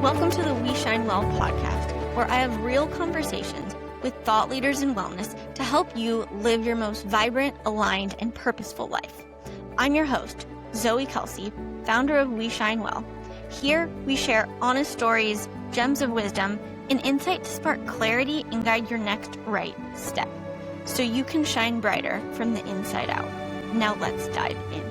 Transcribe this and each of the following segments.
Welcome to the We Shine Well podcast, where I have real conversations with thought leaders in wellness to help you live your most vibrant, aligned, and purposeful life. I'm your host, Zoe Kelsey, founder of We Shine Well. Here, we share honest stories, gems of wisdom, and insight to spark clarity and guide your next right step, so you can shine brighter from the inside out. Now let's dive in.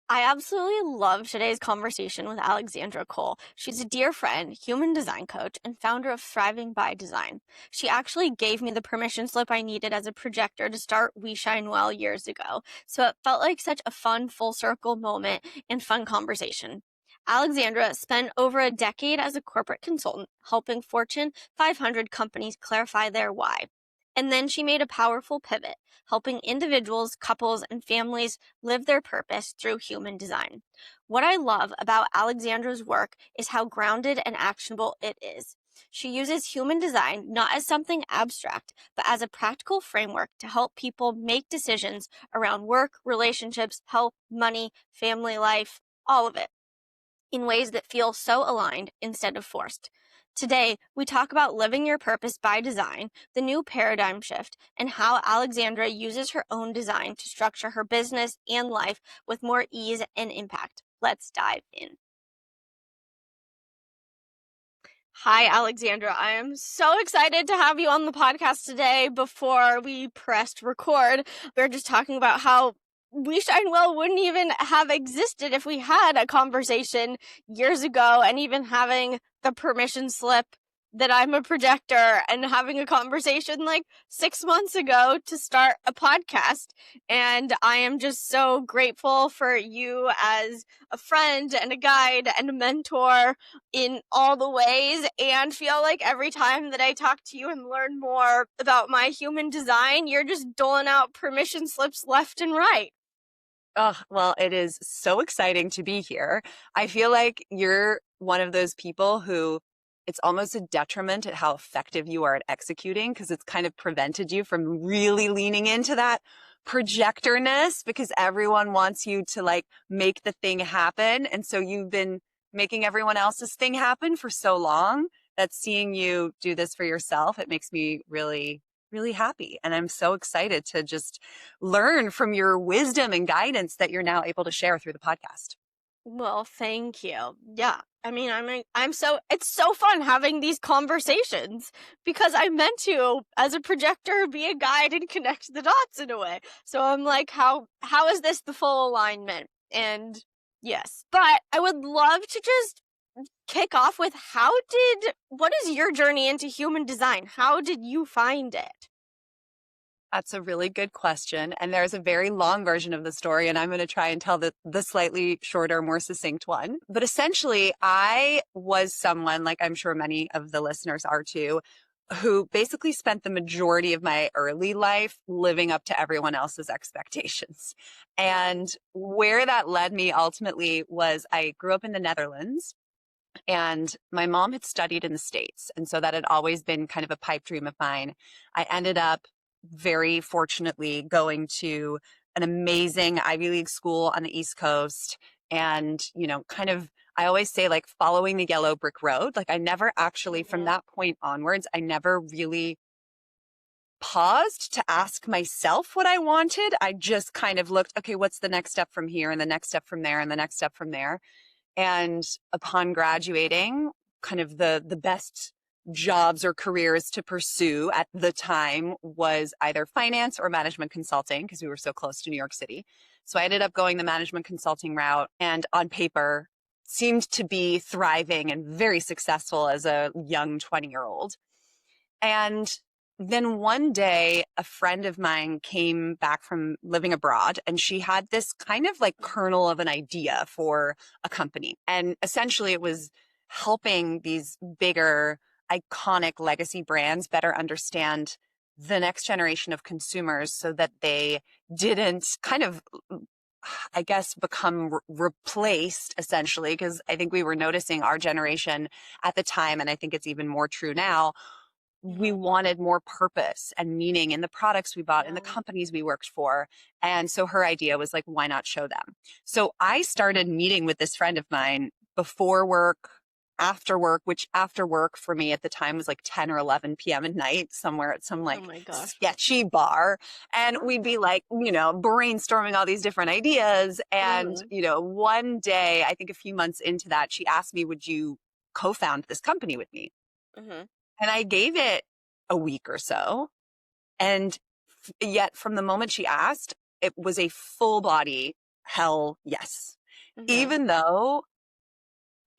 I absolutely love today's conversation with Alexandra Cole. She's a dear friend, human design coach, and founder of Thriving by Design. She actually gave me the permission slip I needed as a projector to start We Shine Well years ago, so it felt like such a fun full circle moment and fun conversation. Alexandra spent over a decade as a corporate consultant helping Fortune 500 companies clarify their why. And then she made a powerful pivot, helping individuals, couples, and families live their purpose through human design. What I love about Alexandra's work is how grounded and actionable it is. She uses human design not as something abstract, but as a practical framework to help people make decisions around work, relationships, health, money, family life, all of it, in ways that feel so aligned instead of forced. Today, we talk about living your purpose by design, the new paradigm shift, and how Alexandra uses her own design to structure her business and life with more ease and impact. Let's dive in. Hi, Alexandra. I am so excited to have you on the podcast today. Before we pressed record, we were just talking about how We Shine Well wouldn't even have existed if we had a conversation years ago, and even having the permission slip that I'm a projector and having a conversation like 6 months ago to start a podcast. And I am just so grateful for you as a friend and a guide and a mentor in all the ways, and feel like every time that I talk to you and learn more about my human design, you're just doling out permission slips left and right. Oh, well, it is so exciting to be here. I feel like you're one of those people who it's almost a detriment at how effective you are at executing, because it's kind of prevented you from really leaning into that projectorness, because everyone wants you to like make the thing happen. And so you've been making everyone else's thing happen for so long that seeing you do this for yourself, it makes me really happy. And I'm so excited to just learn from your wisdom and guidance that you're now able to share through the podcast. Well, thank you. Yeah. I mean, it's so fun having these conversations, because I meant to, as a projector, be a guide and connect the dots in a way. So I'm like, how is this the full alignment? And yes, but I would love to just kick off with what is your journey into human design? How did you find it? That's a really good question. And there's a very long version of the story, and I'm going to try and tell the slightly shorter, more succinct one. But essentially, I was someone, like I'm sure many of the listeners are too, who basically spent the majority of my early life living up to everyone else's expectations. And where that led me ultimately was I grew up in the Netherlands. And my mom had studied in the States. And so that had always been kind of a pipe dream of mine. I ended up very fortunately going to an amazing Ivy League school on the East Coast. And, kind of, I always say like following the yellow brick road. Like I never actually, from that point onwards, I never really paused to ask myself what I wanted. I just kind of looked, okay, what's the next step from here, and the next step from there, and the next step from there. And upon graduating, kind of the best jobs or careers to pursue at the time was either finance or management consulting, because we were so close to New York City. So I ended up going the management consulting route, and on paper seemed to be thriving and very successful as a young 20-year-old. And then one day, a friend of mine came back from living abroad, and she had this kind of like kernel of an idea for a company. And essentially it was helping these bigger, iconic legacy brands better understand the next generation of consumers so that they didn't kind of, I guess, become replaced essentially. Because I think we were noticing our generation at the time, and I think it's even more true now, we wanted more purpose and meaning in the products we bought, in the companies we worked for. And so her idea was like, why not show them? So I started meeting with this friend of mine before work, after work, which after work for me at the time was like 10 or 11 p.m. at night, somewhere at some Oh like my gosh. sketchy bar. And we'd be like, brainstorming all these different ideas. And, Mm-hmm. one day, I think a few months into that, she asked me, would you co-found this company with me? Mm-hmm. And I gave it a week or so. And yet from the moment she asked, it was a full body hell yes. Mm-hmm. Even though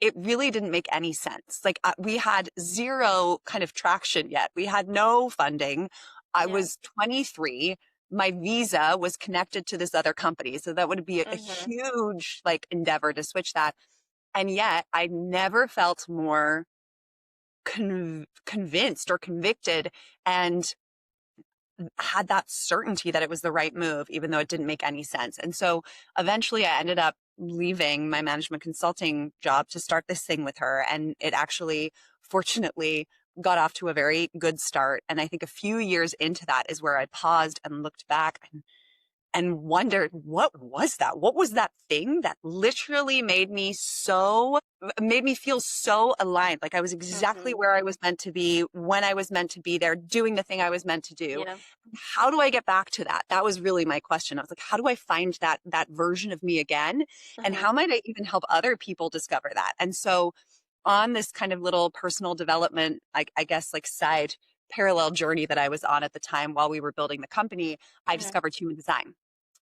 it really didn't make any sense. Like we had zero kind of traction yet. We had no funding. I Yeah. was 23. My visa was connected to this other company. So that would be a Mm-hmm. huge like endeavor to switch that. And yet I never felt more convinced or convicted and had that certainty that it was the right move, even though it didn't make any sense. And so eventually I ended up leaving my management consulting job to start this thing with her. And it actually, fortunately, got off to a very good start. And I think a few years into that is where I paused and looked back and wondered, what was that? What was that thing that literally made me feel so aligned? Like I was exactly Mm-hmm. where I was meant to be, when I was meant to be there, doing the thing I was meant to do. Yeah. How do I get back to that? That was really my question. I was like, how do I find that version of me again? And Mm-hmm. how might I even help other people discover that? And so on this kind of little personal development, I guess like side parallel journey that I was on at the time while we were building the company, I Mm-hmm. discovered human design.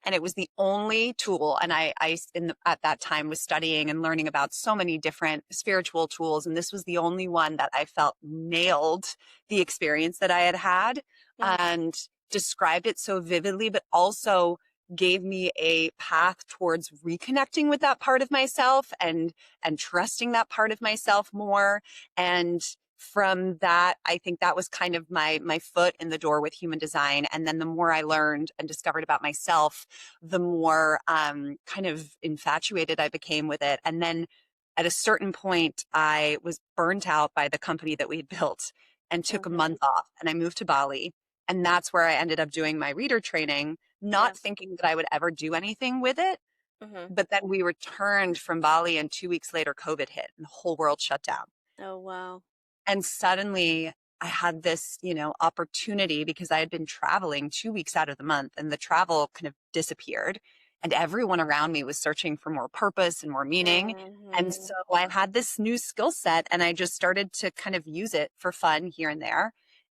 And it was the only tool. And at that time was studying and learning about so many different spiritual tools. And this was the only one that I felt nailed the experience that I had had Mm-hmm. and described it so vividly, but also gave me a path towards reconnecting with that part of myself and trusting that part of myself more. And from that, I think that was kind of my foot in the door with human design. And then the more I learned and discovered about myself, the more kind of infatuated I became with it. And then at a certain point, I was burnt out by the company that we had built and took a Mm-hmm. month off. And I moved to Bali. And that's where I ended up doing my reader training, Yeah. not thinking that I would ever do anything with it. Mm-hmm. But then we returned from Bali, and 2 weeks later, COVID hit and the whole world shut down. Oh wow. And suddenly I had this, opportunity because I had been traveling 2 weeks out of the month and the travel kind of disappeared. And everyone around me was searching for more purpose and more meaning. And Mm-hmm. so I had this new skill set and I just started to kind of use it for fun here and there.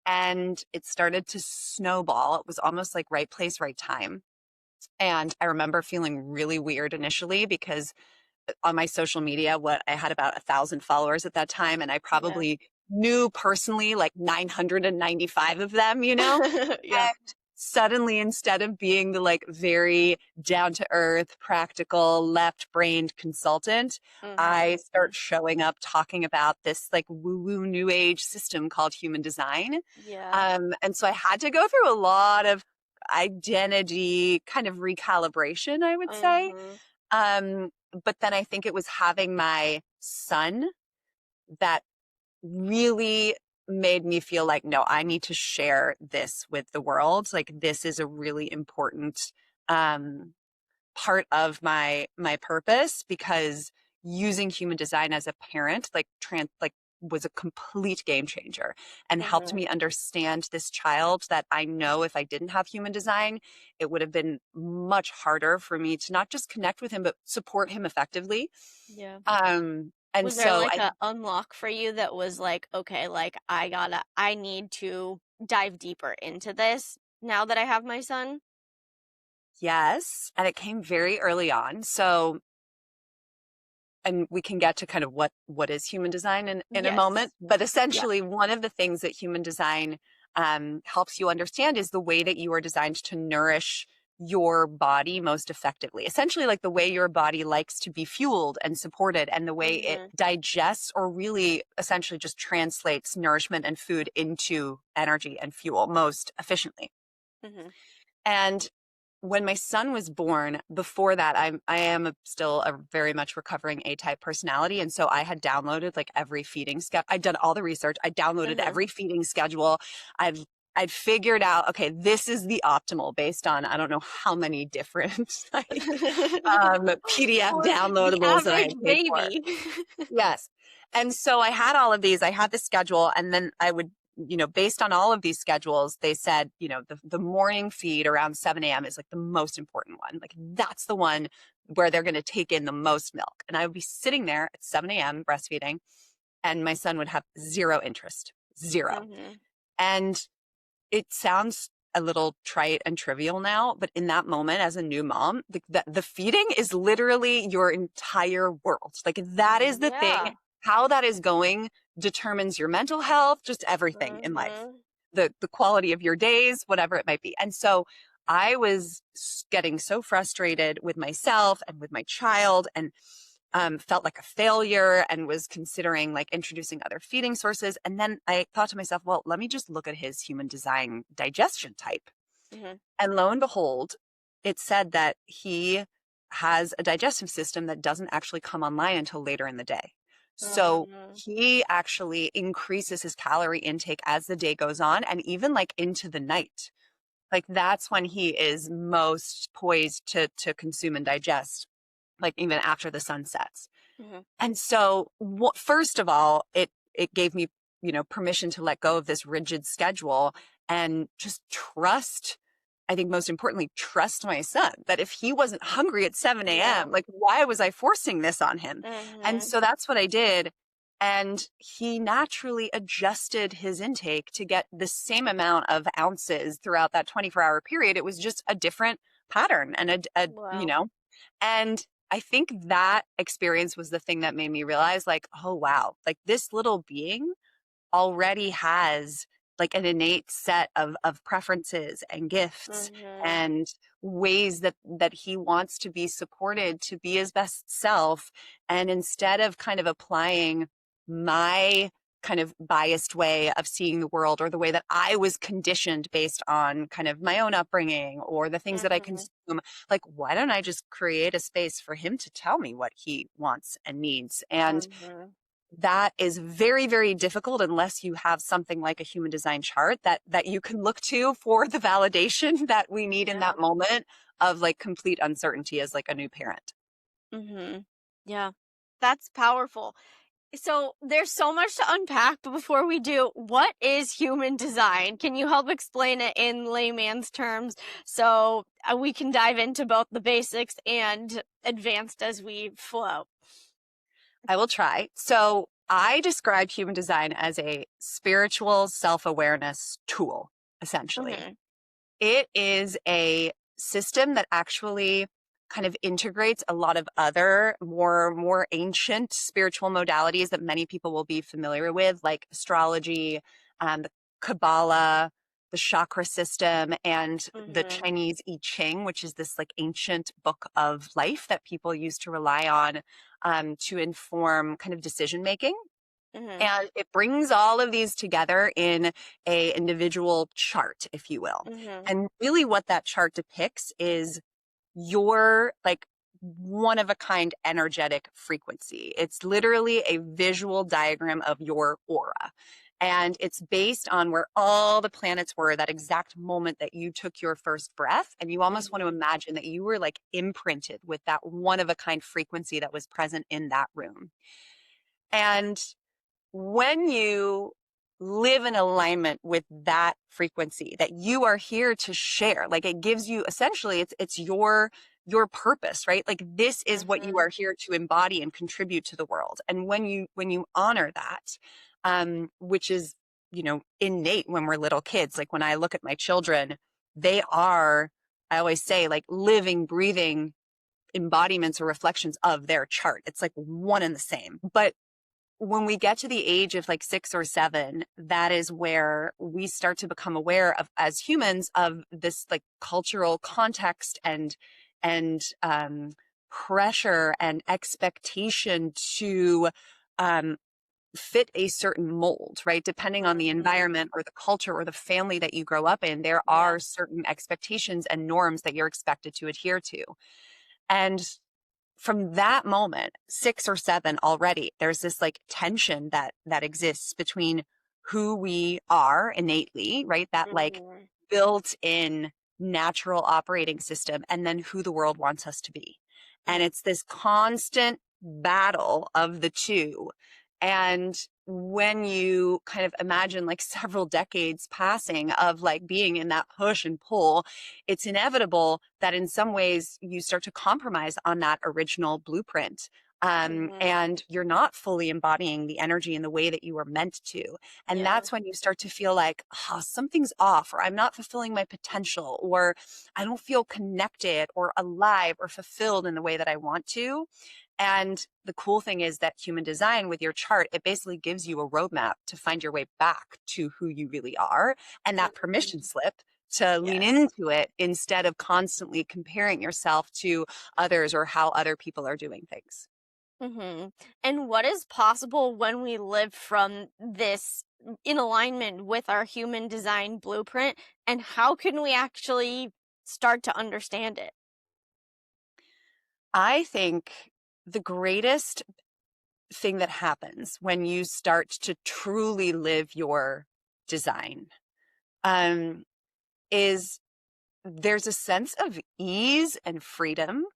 And it started to snowball. It was almost like right place, right time. And I remember feeling really weird initially because on my social media, what I had about 1,000 followers at that time, and I Yeah. probably knew personally like 995 of them, Yeah. And suddenly, instead of being the like very down to earth, practical, left brained consultant, Mm-hmm. I start showing up talking about this like woo woo new age system called human design. Yeah. And so I had to go through a lot of identity kind of recalibration, I would say. Mm-hmm. Um, but then I think it was having my son that really made me feel like, no, I need to share this with the world. Like this is a really important um, part of my purpose because using human design as a parent, like was a complete game changer and helped Mm-hmm. me understand this child that I know if I didn't have human design, it would have been much harder for me to not just connect with him, but support him effectively. Yeah. And Was there so like I a unlock for you that was like, okay, like I need to dive deeper into this now that I have my son? yes, and it came very early on. So and we can get to kind of what is human design in a moment. Yes. But Yeah. essentially, one of the things that human design helps you understand is the way that you are designed to nourish your body most effectively. Essentially, like the way your body likes to be fueled and supported, and the way it Mm-hmm. digests or really essentially just translates nourishment and food into energy and fuel most efficiently. Mm-hmm. And when my son was born, before that, I am still a very much recovering A-type personality, and so I had downloaded like every feeding schedule. I'd done all the research. I downloaded Mm-hmm. every feeding schedule. I've I'd figured out, okay, this is the optimal based on I don't know how many different like PDF For the downloadables that I average had paid for. baby. Yes. And so I had all of these, I had the schedule, and then I would, based on all of these schedules, they said, the morning feed around 7 a.m. is like the most important one. Like that's the one where they're going to take in the most milk. And I would be sitting there at 7 a.m. breastfeeding, and my son would have zero interest, zero. Mhm. And it sounds a little trite and trivial now, but in that moment as a new mom, the feeding is literally your entire world. Like that is the thing. Yeah. How that is going determines your mental health, just everything in life, Mhm. the quality of your days, whatever it might be. And so I was getting so frustrated with myself and with my child, and felt like a failure, and was considering like introducing other feeding sources. And then I thought to myself, well, let me just look at his human design digestion type. Mhm. And lo and behold, it said that he has a digestive system that doesn't actually come online until later in the day. So Mhm. he actually increases his calorie intake as the day goes on, and even like into the night. Like that's when he is most poised to consume and digest, like even after the sun sets. Mhm. And so, first of all, it gave me, permission to let go of this rigid schedule and just trust. I think most importantly, trust my son that if he wasn't hungry at 7 Yeah. a.m., like why was I forcing this on him? And Mhm. so that's what I did. And he naturally adjusted his intake to get the same amount of ounces throughout that 24-hour period. It was just a different pattern and Wow. and I think that experience was the thing that made me realize, like, oh, wow, like this little being already has like an innate set of preferences and gifts Mhm. and ways that he wants to be supported to be his best self. And instead of kind of applying my kind of biased way of seeing the world, or the way that I was conditioned based on kind of my own upbringing or the things that I Mhm. consume, like, why don't I just create a space for him to tell me what he wants and needs? And Mhm. that is very, very difficult unless you have something like a human design chart that you can look to for the validation that we need in Yeah. that moment of like complete uncertainty as like a new parent. Mhm. Yeah. That's powerful. So there's so much to unpack, but before we do, what is human design? Can you help explain it in layman's terms so we can dive into both the basics and advanced as we flow? I will try. So I describe human design as a spiritual self-awareness tool, essentially. Mhm. It is a system that actually kind of integrates a lot of other more ancient spiritual modalities that many people will be familiar with, like astrology, the Kabbalah, the chakra system, and the Mhm. Chinese I Ching, which is this like ancient book of life that people used to rely on to inform kind of decision making. Mhm. And it brings all of these together in a individual chart, if you will. Mhm. And really what that chart depicts is your like one of a kind energetic frequency. It's literally a visual diagram of your aura. And it's based on where all the planets were that exact moment that you took your first breath. And you almost want to Mhm. imagine that you were like imprinted with that one of a kind frequency that was present in that room. And when you live in alignment with that frequency that you are here to share, like it gives you essentially it's your purpose, right? Like this is what you Mhm. are here to embody and contribute to the world. And when you honor that, which is, innate when we're little kids, like when I look at my children, they are, I always say, like living, breathing embodiments or reflections of their chart. It's like one and the same. But when we get to the age of like 6 or 7, that is where we start to become aware of, as humans, of this like cultural context and pressure and expectation to um, fit a certain mold, right? Depending on the Mhm. environment or the culture or the family that you grow up in, there Yeah. are certain expectations and norms that you're expected to adhere to. And from that moment, 6 or 7 already, there's this like tension that exists between who we are innately, right? That like Mhm. built in natural operating system, and then who the world wants us to be. And Mm. it's this constant battle of the two. And when you kind of imagine like several decades passing of like being in that push and pull, it's inevitable that in some ways you start to compromise on that original blueprint. Mhm. And you're not fully embodying the energy in the way that you were meant to. And Yeah. that's when you start to feel like, oh, something's off, or I'm not fulfilling my potential, or I don't feel connected or alive or fulfilled in the way that I want to. And the cool thing is that human design with your chart, it basically gives you a roadmap to find your way back to who you really are, and that permission Mhm. slip to lean Yes. into it instead of constantly comparing yourself to others or how other people are doing things. And what is possible when we live from this in alignment with our human design blueprint, and how can we actually start to understand it? I think the greatest thing that happens when you start to truly live your design um, is there's a sense of ease and freedom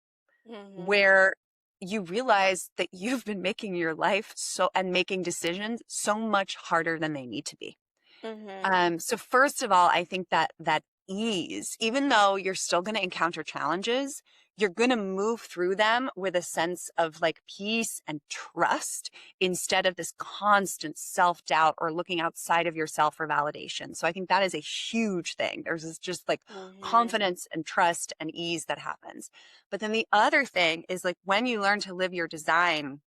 Mhm. where you realize that you've been making your life so and making decisions so much harder than they need to be. Mhm. So first of all, I think that that ease, even though you're still going to encounter challenges, you're going to move through them with a sense of like peace and trust instead of this constant self-doubt or looking outside of yourself for validation. So I think that is a huge thing. There's this just like Mhm. confidence and trust and ease that happens. But then the other thing is like when you learn to live your design,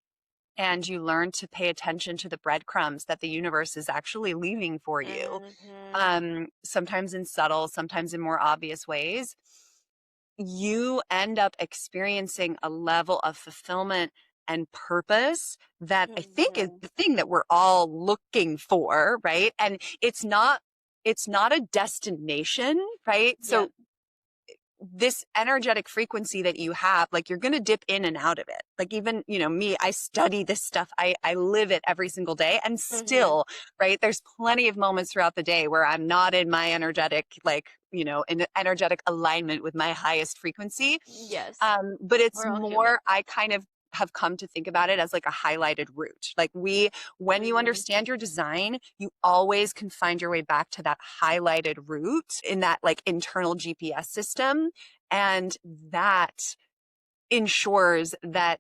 and you learn to pay attention to the breadcrumbs that the universe is actually leaving for you, Mhm. sometimes in subtle, sometimes in more obvious ways, you end up experiencing a level of fulfillment and purpose that I think is Mhm. the thing that we're all looking for, right? And it's not a destination, right? Yep. So this energetic frequency that you have, like you're going to dip in and out of it. Like even, me, I study this stuff. I live it every single day, and Mhm. still, right? There's plenty of moments throughout the day where I'm not in my energetic, like, in energetic alignment with my highest frequency. Yes. But it's We're all human. more, I kind of have come to think about it as like a highlighted route. Like when you Mhm. understand your design, you always can find your way back to that highlighted route in that like internal GPS system. And that ensures that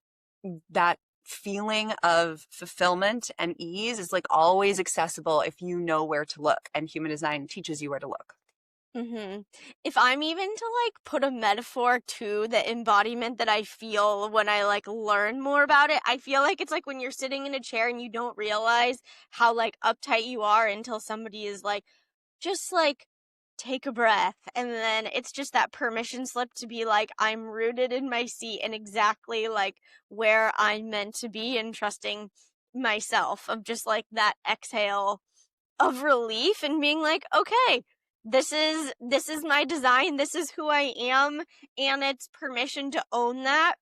that feeling of fulfillment and ease is like always accessible if you know where to look, and human design teaches you where to look. If I'm even to like put a metaphor to the embodiment that I feel when I like learn more about it, I feel like it's like when you're sitting in a chair and you don't realize how like uptight you are until somebody is like, just like take a breath. And then it's just that permission slip to be like, I'm rooted in my seat and exactly like where I'm meant to be, and trusting myself of just like that exhale of relief and being like, okay, this is my design, this is who I am, and it's permission to own that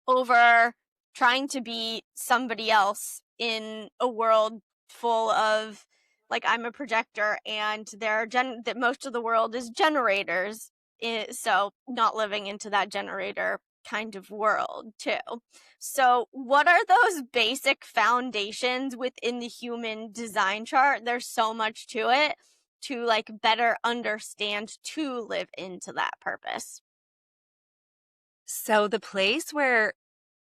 over trying to be somebody else in a world full of, like, I'm a projector and that most of the world is generators, so not living into that generator kind of world too. So what are those basic foundations within the human design chart? There's so much to it to like better understand to live into that purpose. So the place where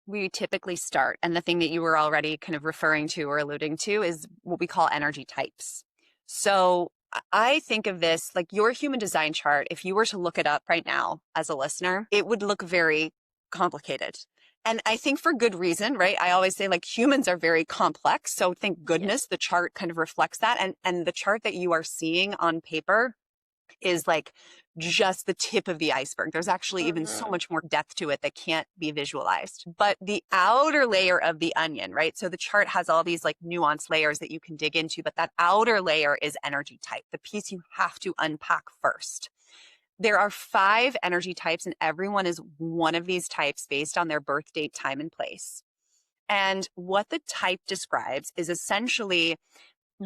we typically start, and the thing that you were already kind of referring to or alluding to, is what we call energy types. So I think of this like your human design chart. If you were to look it up right now as a listener, it would look very complicated. And I think for good reason, right? I always say like humans are very complex. So thank Yes. goodness the chart kind of reflects that. And the chart that you are seeing on paper is like just the tip of the iceberg. There's actually even so Mhm. much more depth to it that can't be visualized. But the outer layer of the onion, right? So the chart has all these like nuanced layers that you can dig into, but that outer layer is energy type, the piece you have to unpack first. There are 5 energy types, and everyone is one of these types based on their birth date, time, and place. And what the type describes is essentially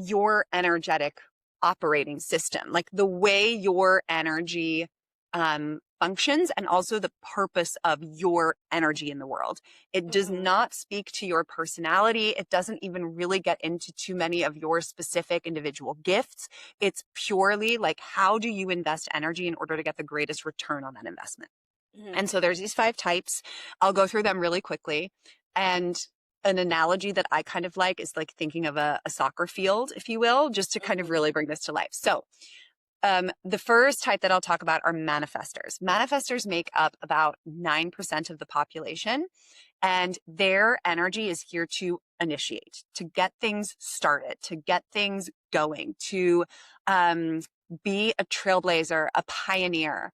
your energetic operating system, like the way your energy functions and also the purpose of your energy in the world. It does Mm-hmm. not speak to your personality. It doesn't even really get into too many of your specific individual gifts. It's purely like, how do you invest energy in order to get the greatest return on that investment? Mm-hmm. And so there's these 5 types. I'll go through them really quickly. And an analogy that I kind of like is like thinking of a soccer field, if you will, just to kind of Mm-hmm. really bring this to life. So the first type that I'll talk about are manifestors. Manifestors make up about 9% of the population, and their energy is here to initiate, to get things started, to get things going, to um, be a trailblazer, a pioneer.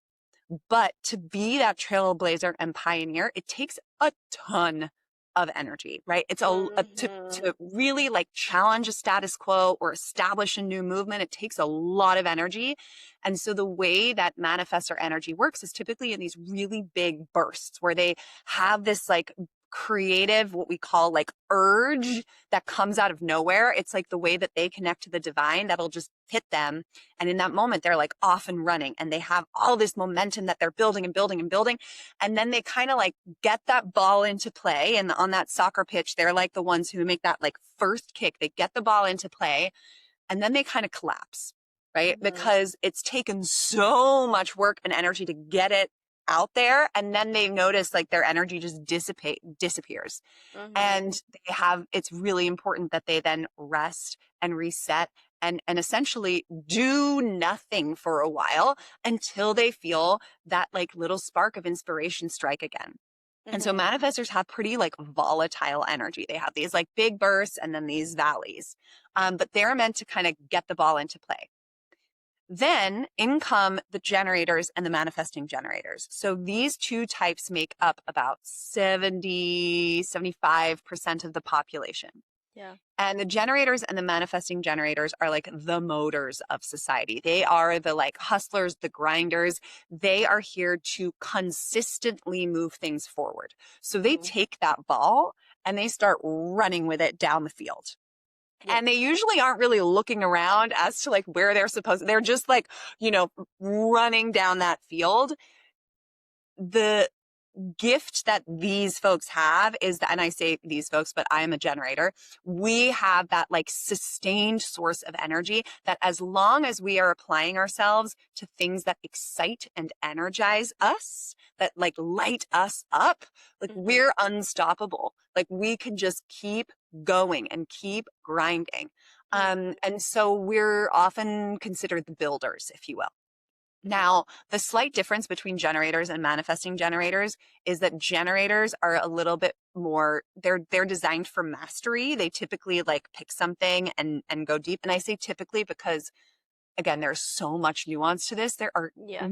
But to be that trailblazer and pioneer, it takes a ton of energy, right? It's Mm-hmm. to really like challenge a status quo or establish a new movement. It takes a lot of energy. And so the way that manifestor energy works is typically in these really big bursts where they have this like creative, what we call like urge that comes out of nowhere. It's like the way that they connect to the divine that'll just hit them. And in that moment, they're like off and running and they have all this momentum that they're building and building and building. And then they kind of like get that ball into play. And on that soccer pitch, they're like the ones who make that like first kick. They get the ball into play and then they kind of collapse, right? Mm-hmm. Because it's taken so much work and energy to get it out there. And then they notice like their energy just disappears. Mm-hmm. And it's really important that they then rest and reset and essentially do nothing for a while until they feel that like little spark of inspiration strike again. And so Mm-hmm. manifestors have pretty like volatile energy. They have these like big bursts and then these valleys. But they're meant to kind of get the ball into play. Then in come the generators and the manifesting generators. So these 2 types make up about 75% of the population. Yeah. And the generators and the manifesting generators are like the motors of society. They are the like hustlers, the grinders. They are here to consistently move things forward. So they Mm-hmm. take that ball and they start running with it down the field. Yep. And they usually aren't really looking around as to like where they're just like, running down that field. The gift that these folks have is that, and I say these folks, but I am a generator. We have that like sustained source of energy that as long as we are applying ourselves to things that excite and energize us, that like light us up, like Mm-hmm. we're unstoppable. Like we can just keep going and keep grinding. Mm-hmm. And so we're often considered the builders, if you will. Mm-hmm. Now, the slight difference between generators and manifesting generators is that generators are a little bit more, they're designed for mastery. They typically like pick something and go deep. And I say typically because again, there's so much nuance to this. There are Yeah.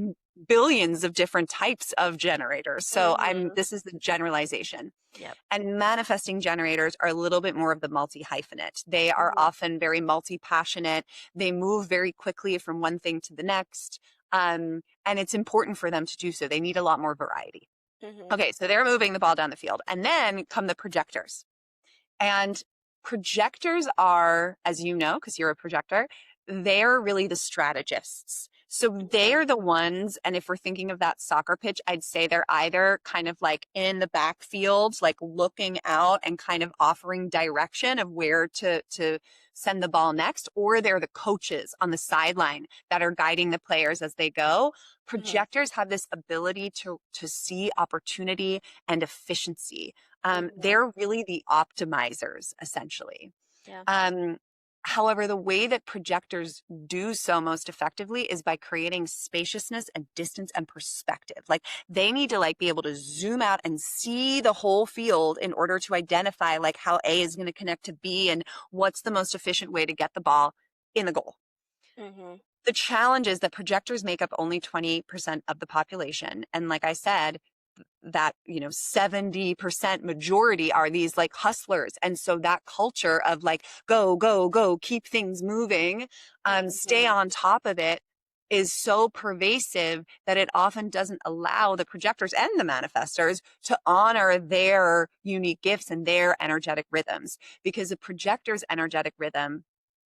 billions of different types of generators. So Mm-hmm. this is the generalization. Yep. And manifesting generators are a little bit more of the multi-hyphenate. They are Mm-hmm. often very multi-passionate. They move very quickly from one thing to the next. And it's important for them to do so. They need a lot more variety. Mm-hmm. Okay, so they're moving the ball down the field. And then come the projectors. And projectors are, as you know, because you're a projector, they're really the strategists. So Okay. they're the ones, and if we're thinking of that soccer pitch, I'd say they're either kind of like in the backfield, like looking out and kind of offering direction of where to send the ball next, or they're the coaches on the sideline that are guiding the players as they go. Mm-hmm. Projectors have this ability to see opportunity and efficiency. Mm-hmm. They're really the optimizers, essentially. Yeah. Um, However, the way that projectors do so most effectively is by creating spaciousness and distance and perspective. Like they need to like be able to zoom out and see the whole field in order to identify like how A is going to connect to B and what's the most efficient way to get the ball in the goal. Mm-hmm. The challenge is that projectors make up only 20% of the population. And like I said, that 70% majority are these like hustlers, and so that culture of like go go go, keep things moving, stay Mm-hmm. on top of it is so pervasive that it often doesn't allow the projectors and the manifestors to honor their unique gifts and their energetic rhythms, because a projector's energetic rhythm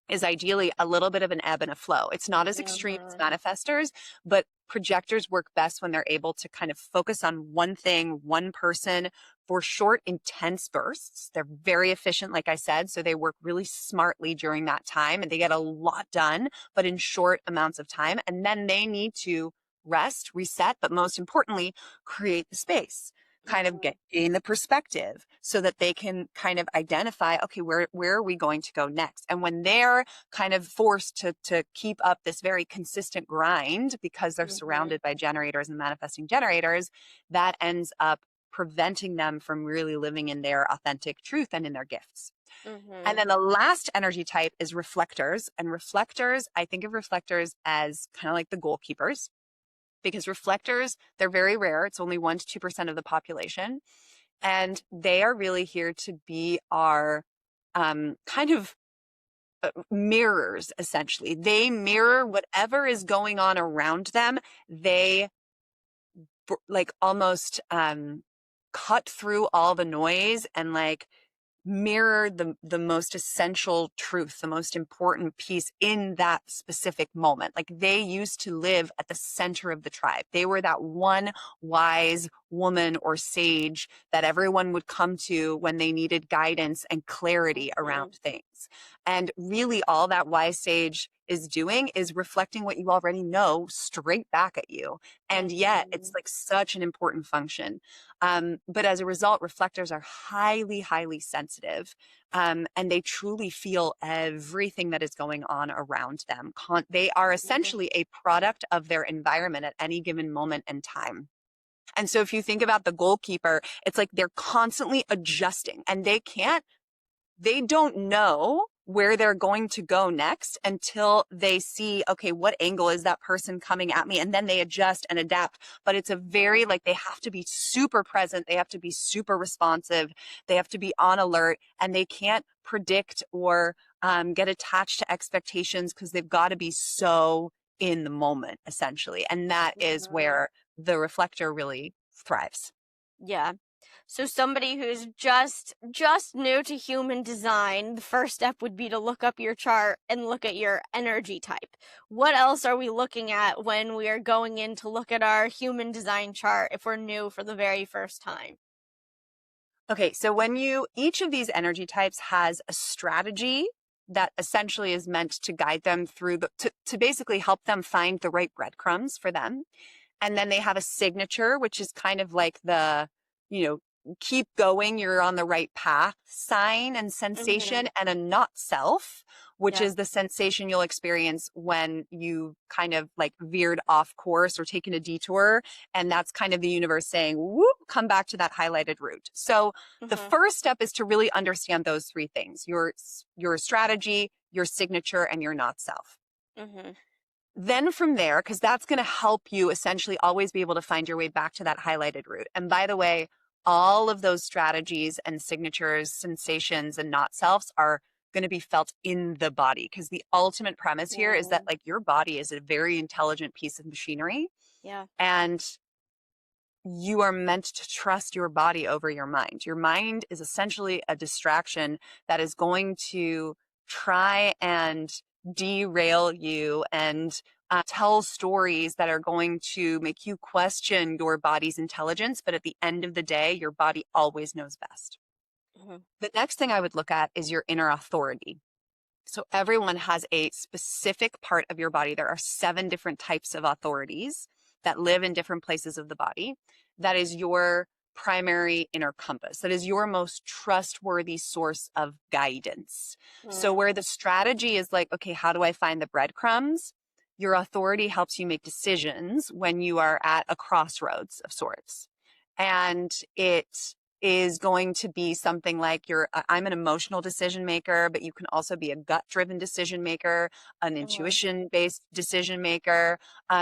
is ideally a little bit of an ebb and a flow. It's not as extreme as Mhm. manifestors, but projectors work best when they're able to kind of focus on one thing, one person for short, intense bursts. They're very efficient, like I said, so they work really smartly during that time and they get a lot done, but in short amounts of time. And then they need to rest, reset, but most importantly, create the space, kind of Mhm. gain the perspective so that they can kind of identify, okay, where are we going to go next? And when they're kind of forced to keep up this very consistent grind because they're Mhm. surrounded by generators and manifesting generators, that ends up preventing them from really living in their authentic truth and in their gifts. And Mhm. then the last energy type is reflectors. And reflectors, I think of reflectors as kind of like the goalkeepers, because reflectors, they're very rare. It's only 1 to 2% of the population. And they are really here to be our kind of mirrors, essentially. They Mhm. mirror whatever is going on around them. They like almost cut through all the noise and like mirror the most essential truth, the most important piece in that specific moment. Like they used to live at the center of the tribe. They were that one wise woman or sage that everyone would come to when they needed guidance and clarity around Mhm. things. And really all that wise sage is doing is reflecting what you already know straight back at you. And yet it's Mhm. like such an important function. But as a result, reflectors are highly, highly sensitive, and they truly feel everything that is going on around them. They are Mhm. essentially a product of their environment at any given moment in time. And so if you think about the goalkeeper, it's like they're constantly adjusting and they don't know where they're going to go next until they see, okay, what angle is that person coming at me? And then they adjust and adapt. But it's a very, like, they have to be super present. They have to be super responsive. They have to be on alert and they can't predict or get attached to expectations because they've got to be so in the moment, essentially. And that is Mhm. where the reflector really thrives. Yeah. So somebody who's just new to human design, the first step would be to look up your chart and look at your energy type. What else are we looking at when we are going in to look at our human design chart if we're new for the very first time? Okay, so each of these energy types has a strategy that essentially is meant to guide them through to basically help them find the right breadcrumbs for them. And then they have a signature, which is kind of like you keep going, you're on the right path sign and Mhm. sensation, and a not self, which Yeah. is the sensation you'll experience when you kind of like veered off course or taken a detour. And that's kind of the universe saying, whoop, come back to that highlighted route. So the Mhm. first step is to really understand those three things: your strategy, your signature, and your not self. Mhm. Then from there, because that's going to help you essentially always be able to find your way back to that highlighted route. And by the way, all of those strategies and signatures, sensations, and not selves are going to be felt in the body, because the ultimate premise here is that Mm. like your body is a very intelligent piece of machinery, Yeah. and you are meant to trust your body over your mind. Your mind is essentially a distraction that is going to try and derail you and tell stories that are going to make you question your body's intelligence. But at the end of the day, your body always knows best. Mhm. The next thing I would look at is your inner authority. So everyone has a specific part of your body. There are 7 different types of authorities that live in different places of the body. That is your primary inner compass. That is your most trustworthy source of guidance. So Mm. where the strategy is like, okay, how do I find the breadcrumbs? Your authority helps you make decisions when you are at a crossroads of sorts. And it is going to be something like I'm an emotional decision maker, but you can also be a gut driven decision maker, an Mhm. intuition based decision maker,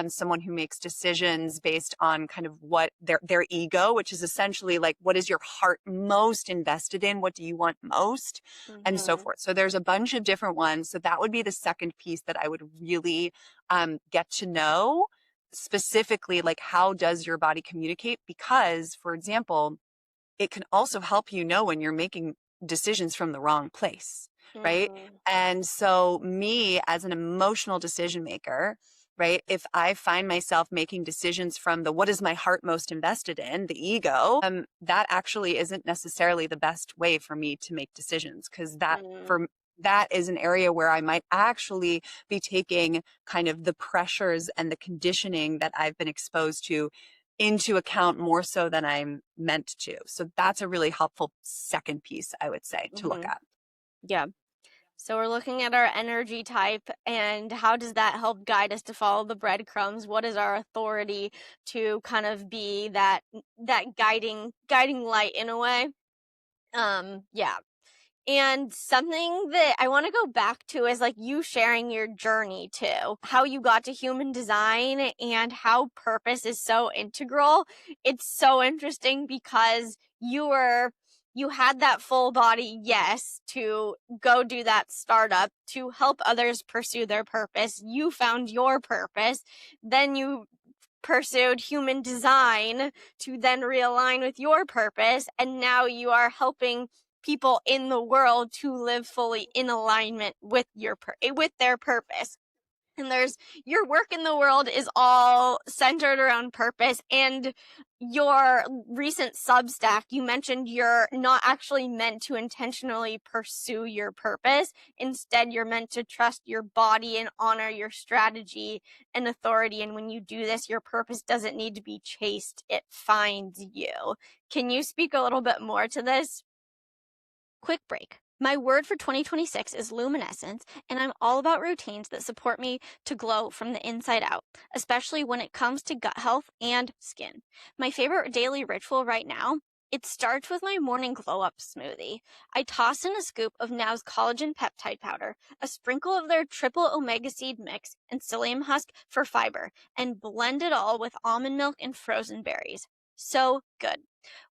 someone who makes decisions based on kind of what their ego, which is essentially like, what is your heart most invested in? What do you want most? And so Mhm. forth. So there's a bunch of different ones. So that would be the second piece that I would really get to know specifically, like, how does your body communicate? Because, for example, it can also help you know when you're making decisions from the wrong place. right? Mm-hmm. And so me as an emotional decision maker, right? If I find myself making decisions from the what is my heart most invested in, the ego, that actually isn't necessarily the best way for me to make decisions because that is an area where I might actually be taking kind of the pressures and the conditioning that I've been exposed to into account more so than I'm meant to. So that's a really helpful second piece, I would say, to look Mm-hmm. at. Yeah. So we're looking at our energy type and how does that help guide us to follow the breadcrumbs? What is our authority to kind of be that guiding light in a way? Yeah. And something that I want to go back to is like you sharing your journey too, how you got to human design and how purpose is so integral. It's so interesting because you had that full body yes to go do that startup to help others pursue their purpose. You found your purpose. Then you pursued human design to then realign with your purpose, and now you are helping people in the world to live fully in alignment with with their purpose. And there's your work in the world is all centered around purpose. And your recent Substack, you mentioned you're not actually meant to intentionally pursue your purpose. Instead, you're meant to trust your body and honor your strategy and authority. And when you do this, your purpose doesn't need to be chased, it finds you. Can you speak a little bit more to this? Quick break. My word for 2026 is luminescence, and I'm all about routines that support me to glow from the inside out, especially when it comes to gut health and skin. My favorite daily ritual right now, it starts with my morning glow up smoothie. I toss in a scoop of Now's collagen peptide powder, a sprinkle of their triple omega seed mix, and psyllium husk for fiber, and blend it all with almond milk and frozen berries. So good.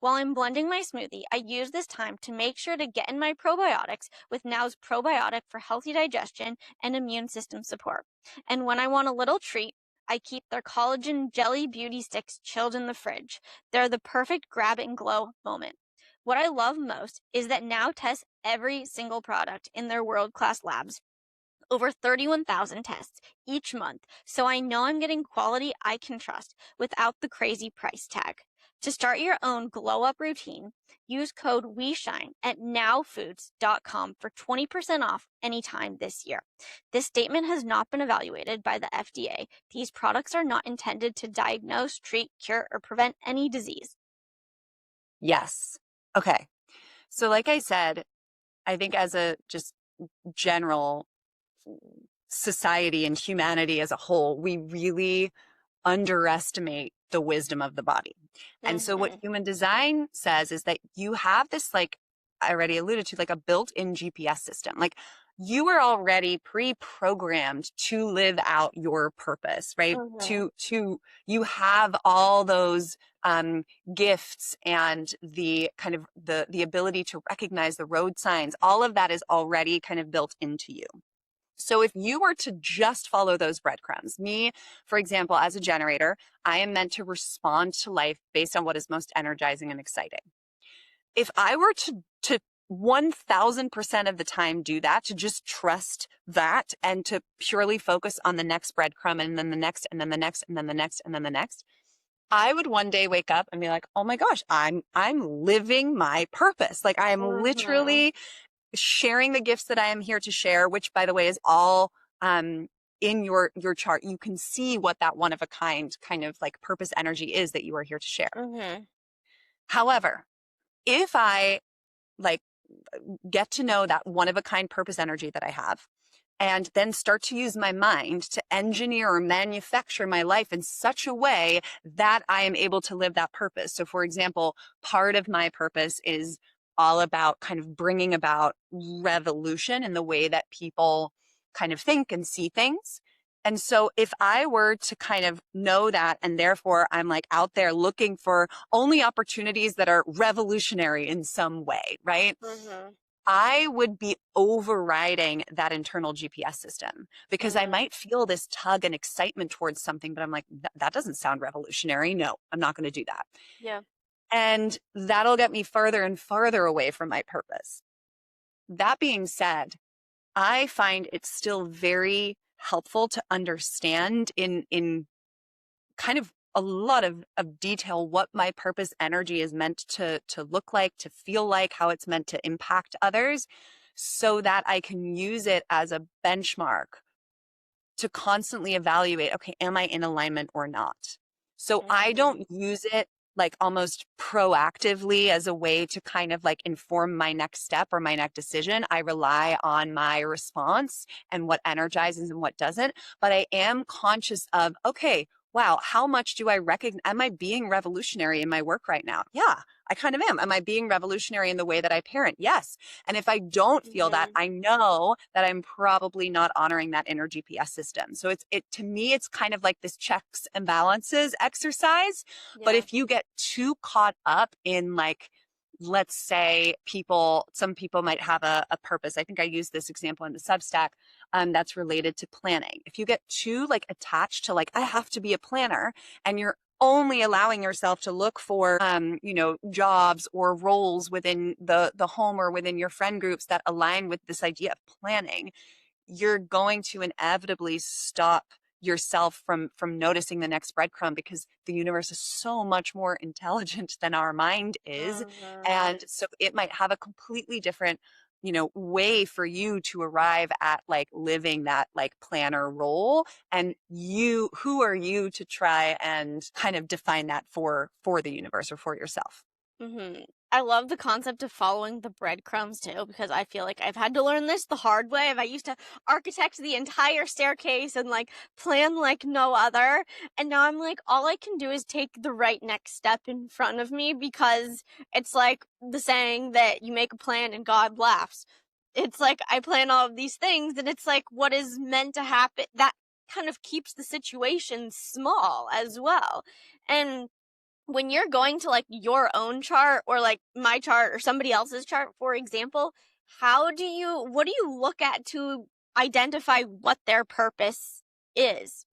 While I'm blending my smoothie, I use this time to make sure to get in my probiotics with Now's probiotic for healthy digestion and immune system support. And when I want a little treat, I keep their collagen jelly beauty sticks chilled in the fridge. They're the perfect grab and glow moment. What I love most is that Now tests every single product in their world-class labs, over 31,000 tests each month, so I know I'm getting quality I can trust without the crazy price tag. To start your own glow up routine, use code WeShine at nowfoods.com for 20% off anytime this year. This statement has not been evaluated by the FDA. These products are not intended to diagnose, treat, cure, or prevent any disease. Yes. Okay. So, like I said, I think as a just general society and humanity as a whole, we really underestimate the wisdom of the body. And so what Mm-hmm. human design says is that you have this, like I already alluded to, like a built-in GPS system. Like you are already pre-programmed to live out your purpose, right? Mm-hmm. You have all those gifts and the kind of the ability to recognize the road signs. All of that is already kind of built into you. So if you were to just follow those breadcrumbs, me, for example, as a generator, I am meant to respond to life based on what is most energizing and exciting. If I were to 1000% of the time do that, to just trust that and to purely focus on the next breadcrumb and then the next and then the next and then the next and then the next, I would one day wake up and be like, "Oh my gosh, I'm living my purpose. Like I am Mm-hmm. literally sharing the gifts that I am here to share," which by the way is all in your chart. You can see what that one of a kind of like purpose energy is that you are here to share. Mm-hmm. However, if I like get to know that one of a kind purpose energy that I have, and then start to use my mind to engineer or manufacture my life in such a way that I am able to live that purpose. So, for example, part of my purpose is all about kind of bringing about revolution in the way that people kind of think and see things. And so if I were to kind of know that, and therefore I'm like out there looking for only opportunities that are revolutionary in some way, right? Mm-hmm. I would be overriding that internal GPS system because I Mm-hmm. might feel this tug and excitement towards something, but I'm like, that doesn't sound revolutionary. No, I'm not going to do that. Yeah. And that'll get me further and farther away from my purpose. that being said, I find it's still very helpful to understand in kind of a lot of detail what my purpose energy is meant to look like, to feel like, how it's meant to impact others, so that I can use it as a benchmark to constantly evaluate, okay, am I in alignment or not? So I Mhm. don't use it like almost proactively as a way to kind of like inform my next step or my next decision. I rely on my response and what energizes and what doesn't. But I am conscious of, okay, wow, how much do I recognize? Am I being revolutionary in my work right now? Yeah, I kind of am. Am I being revolutionary in the way that I parent? Yes. And if I don't feel that, Mhm. I know that I'm probably not honoring that inner GPS system. So it to me, it's kind of like this checks and balances exercise. But Yeah. if you get too caught up in like, let's say some people might have a purpose. I think I used this example in the Substack, that's related to planning. If you get too like attached to like, I have to be a planner, and you're only allowing yourself to look for jobs or roles within the home or within your friend groups that align with this idea of planning, you're going to inevitably stop yourself from noticing the next breadcrumb, because the universe is so much more intelligent than our mind is. Mhm. And so it might have a completely different way for you to arrive at like living that like planner role. And who are you to try and kind of define that for the universe or for yourself? I love the concept of following the breadcrumbs too, because I feel like I've had to learn this the hard way. I used to architect the entire staircase and like plan like no other. And now I'm like, all I can do is take the right next step in front of me, because it's like the saying that you make a plan and God laughs. It's like I plan all of these things and it's like what is meant to happen. That kind of keeps the situation small as well. And when you're going to like your own chart or like my chart or somebody else's chart, for example, what do you look at to identify what their purpose is?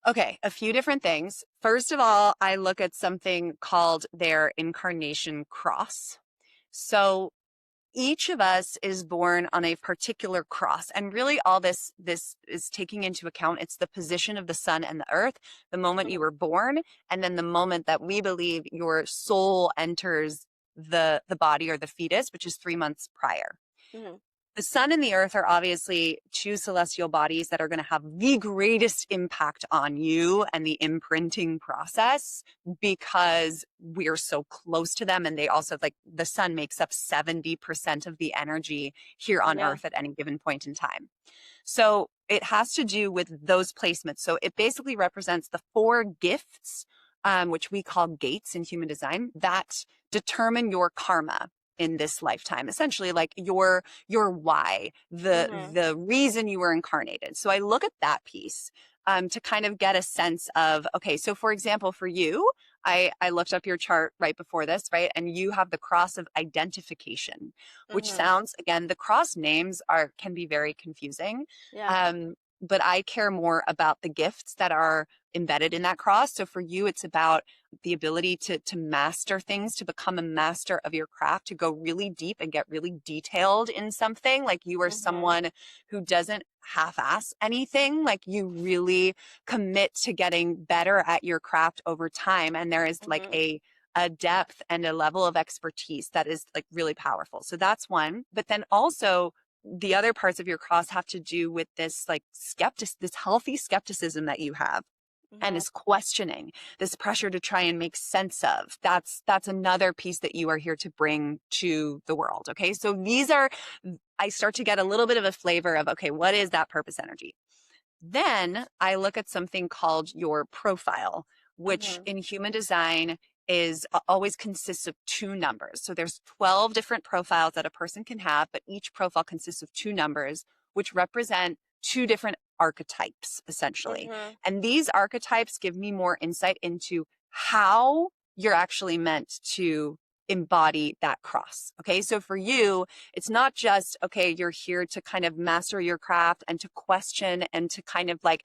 Okay, a few different things. First of all, I look at something called their incarnation cross. So each of us is born on a particular cross, and really all this is taking into account, it's the position of the sun and the earth, the moment you Mhm, were born, and then the moment that we believe your soul enters the body or the fetus, which is 3 months prior. mhm, The sun and the earth are obviously two celestial bodies that are going to have the greatest impact on you and the imprinting process, because we're so close to them. And they also, like, the sun makes up 70% of the energy here on yeah, earth at any given point in time. So it has to do with those placements. So it basically represents the four gifts, which we call gates in human design, that determine your karma in this lifetime, essentially like your why, mhm, the reason you were incarnated. So I look at that piece, to kind of get a sense of, okay, so for example, for you, I looked up your chart right before this, right? And you have the cross of identification, which mhm, sounds, again, the cross names can be very confusing. yeah, But I care more about the gifts that are embedded in that cross. So for you, it's about the ability to master things, to become a master of your craft, to go really deep and get really detailed in something. Like you are mhm, someone who doesn't half-ass anything. Like you really commit to getting better at your craft over time. And there is like mhm, a depth and a level of expertise that is like really powerful. So that's one. But then also the other parts of your cross have to do with this like this healthy skepticism that you have, and mhm, is questioning, this pressure to try and make sense of. That's another piece that you are here to bring to the world. Okay. So I start to get a little bit of a flavor of, okay, what is that purpose energy? Then I look at something called your profile, which mhm, in human design is always consists of two numbers. So there's 12 different profiles that a person can have, but each profile consists of two numbers, which represent two different archetypes, essentially. mhm, And these archetypes give me more insight into how you're actually meant to embody that cross. Okay. So for you, it's not just, okay, you're here to kind of master your craft and to question and to kind of like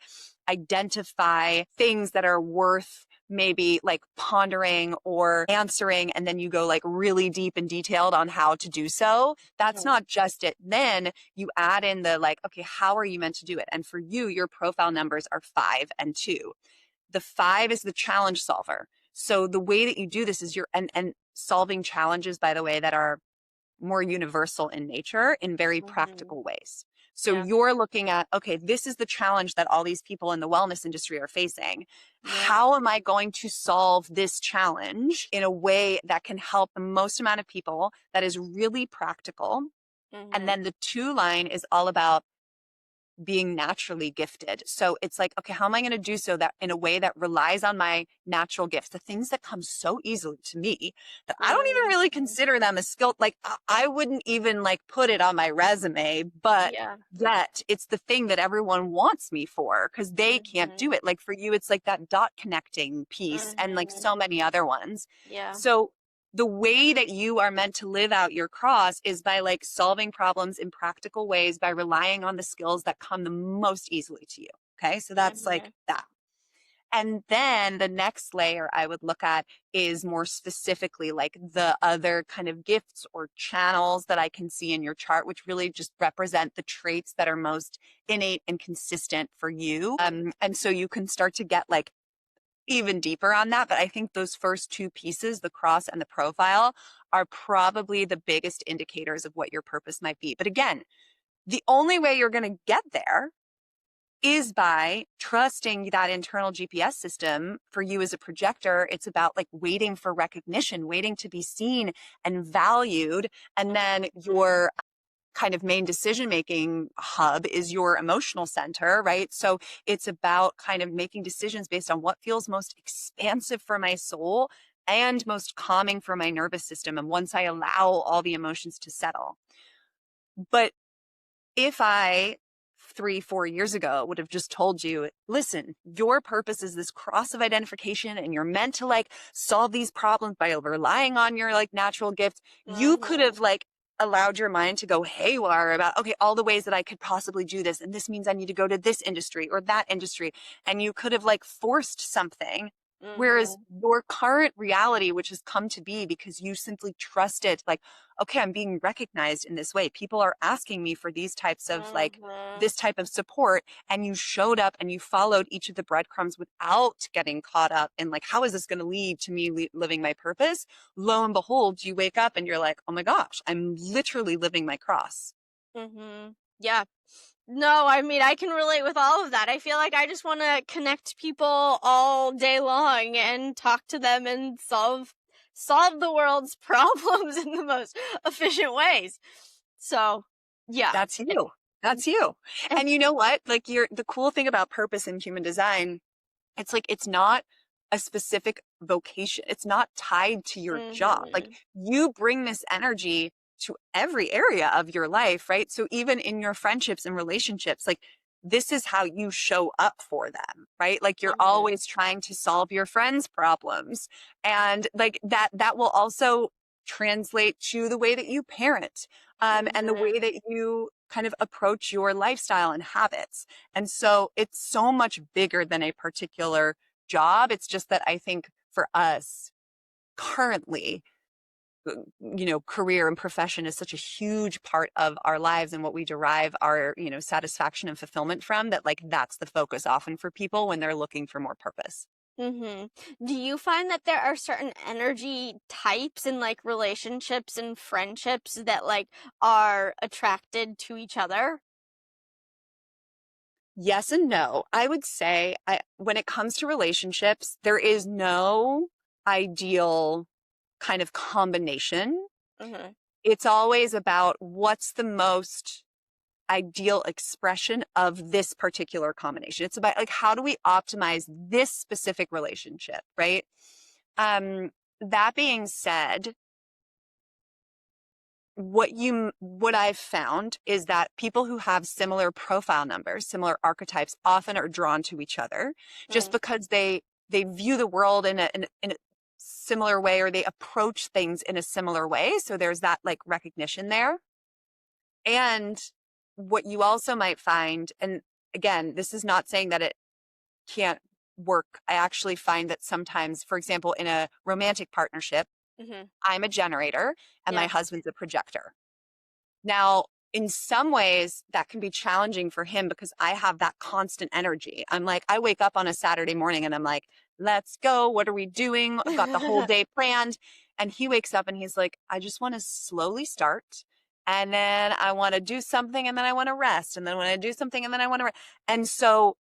identify things that are worth maybe like pondering or answering, and then you go like really deep and detailed on how to do so. That's Mhm. not just it. Then you add in the like, okay, how are you meant to do it? And for you, your profile numbers are 5 and 2. The 5 is the challenge solver. So the way that you do this is and solving challenges, by the way, that are more universal in nature in very Mhm. practical ways. So Yeah. you're looking at, okay, this is the challenge that all these people in the wellness industry are facing. Yeah. How am I going to solve this challenge in a way that can help the most amount of people that is really practical? And Mhm. then the 2 line is all about being naturally gifted. So it's like, okay, how am I going to do so that in a way that relies on my natural gifts, the things that come so easily to me that I don't even really Mhm. consider them a skill. Like I wouldn't even like put it on my resume, but Yeah. yet it's the thing that everyone wants me for because they can't do Mhm. it. Like for you, it's like that dot connecting piece and like Mhm. so many other ones. Yeah. So the way that you are meant to live out your cross is by like solving problems in practical ways by relying on the skills that come the most easily to you. Okay. So that's like Mhm. that. And then the next layer I would look at is more specifically like the other kind of gifts or channels that I can see in your chart, which really just represent the traits that are most innate and consistent for you. And so you can start to get like even deeper on that. But I think those first 2 pieces, the cross and the profile, are probably the biggest indicators of what your purpose might be. But again, the only way you're going to get there is by trusting that internal GPS system. For you as a projector, it's about like waiting for recognition, waiting to be seen and valued. And then Mhm. your kind of main decision making hub is your emotional center, right? So it's about kind of making decisions based on what feels most expansive for my soul and most calming for my nervous system. And once I allow all the emotions to settle. But if I 3, 4 years ago would have just told you, listen, your purpose is this cross of identification and you're meant to like solve these problems by relying on your like natural gifts, you could Mhm. have like allowed your mind to go haywire about, okay, all the ways that I could possibly do this. And this means I need to go to this industry or that industry. And you could have like forced something. Whereas Mhm. your current reality, which has come to be because you simply trust it, like, okay, I'm being recognized in this way. People are asking me for these types of like Mhm. this type of support. And you showed up and you followed each of the breadcrumbs without getting caught up in like, how is this going to lead to me living my purpose? Lo and behold, you wake up and you're like, oh my gosh, I'm literally living my cross. Mhm. Yeah. No, I mean, I can relate with all of that. I feel like I just want to connect people all day long and talk to them and solve the world's problems in the most efficient ways. So, yeah. That's you. That's you. And you know what? Like the cool thing about purpose in human design, it's like it's not a specific vocation. It's not tied to your job. Like Mhm. you bring this energy to every area of your life, right? So even in your friendships and relationships, like this is how you show up for them, right? Like you're Mhm. always trying to solve your friends' problems. And like that will also translate to the way that you parent, and the Mhm. way that you kind of approach your lifestyle and habits. And so it's so much bigger than a particular job. It's just that I think for us currently, career and profession is such a huge part of our lives and what we derive our, satisfaction and fulfillment from, that like that's the focus often for people when they're looking for more purpose. Mhm. Do you find that there are certain energy types in like relationships and friendships that like are attracted to each other? Yes and no. I would say when it comes to relationships, there is no ideal kind of combination. Mhm. It's always about what's the most ideal expression of this particular combination. It's about like, how do we optimize this specific relationship, right? Um, that being said, what I've found is that people who have similar profile numbers, similar archetypes, often are drawn to each other just Mm. because they view the world in a similar way, or they approach things in a similar way. So there's that like recognition there. And what you also might find, and again, this is not saying that it can't work, I actually find that sometimes, for example, in a romantic partnership, Hmm. I'm a generator and my Yeah. husband's a projector. Now, in some ways, that can be challenging for him because I have that constant energy. I'm like, I wake up on a Saturday morning and I'm like, let's go. What are we doing? I've got the whole day planned. And he wakes up and he's like, I just want to slowly start. And then I want to do something and then I want to rest. And then when I do something and then I want to rest. And so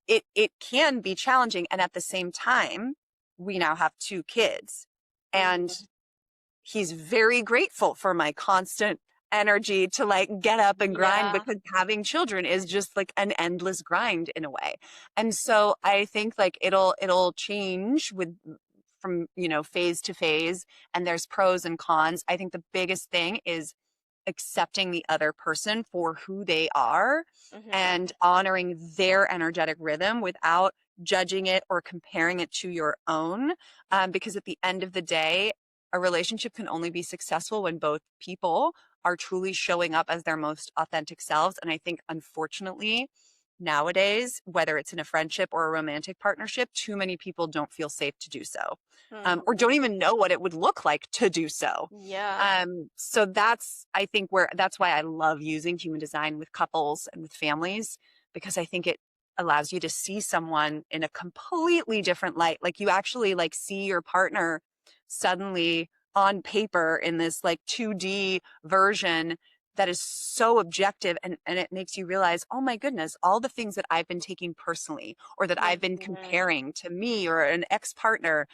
it can be challenging. And at the same time, we now have two kids. And Hmm. he's very grateful for my constant energy to like get up and grind Yeah. because having children is just like an endless grind in a way. And so I think like it'll change with from, phase to phase, and there's pros and cons. I think the biggest thing is accepting the other person for who they are Hmm. and honoring their energetic rhythm without judging it or comparing it to your own. Because at the end of the day, a relationship can only be successful when both people are truly showing up as their most authentic selves. And I think, unfortunately, nowadays, whether it's in a friendship or a romantic partnership, too many people don't feel safe to do so, or Hmm. don't even know what it would look like to do so. Yeah. So I think that's why I love using human design with couples and with families, because I think it allows you to see someone in a completely different light. Like you actually like see your partner suddenly on paper in this like 2D version that is so objective, and it makes you realize, oh my goodness, all the things that I've been taking personally or that I've been Hmm. comparing to me or an ex-partner,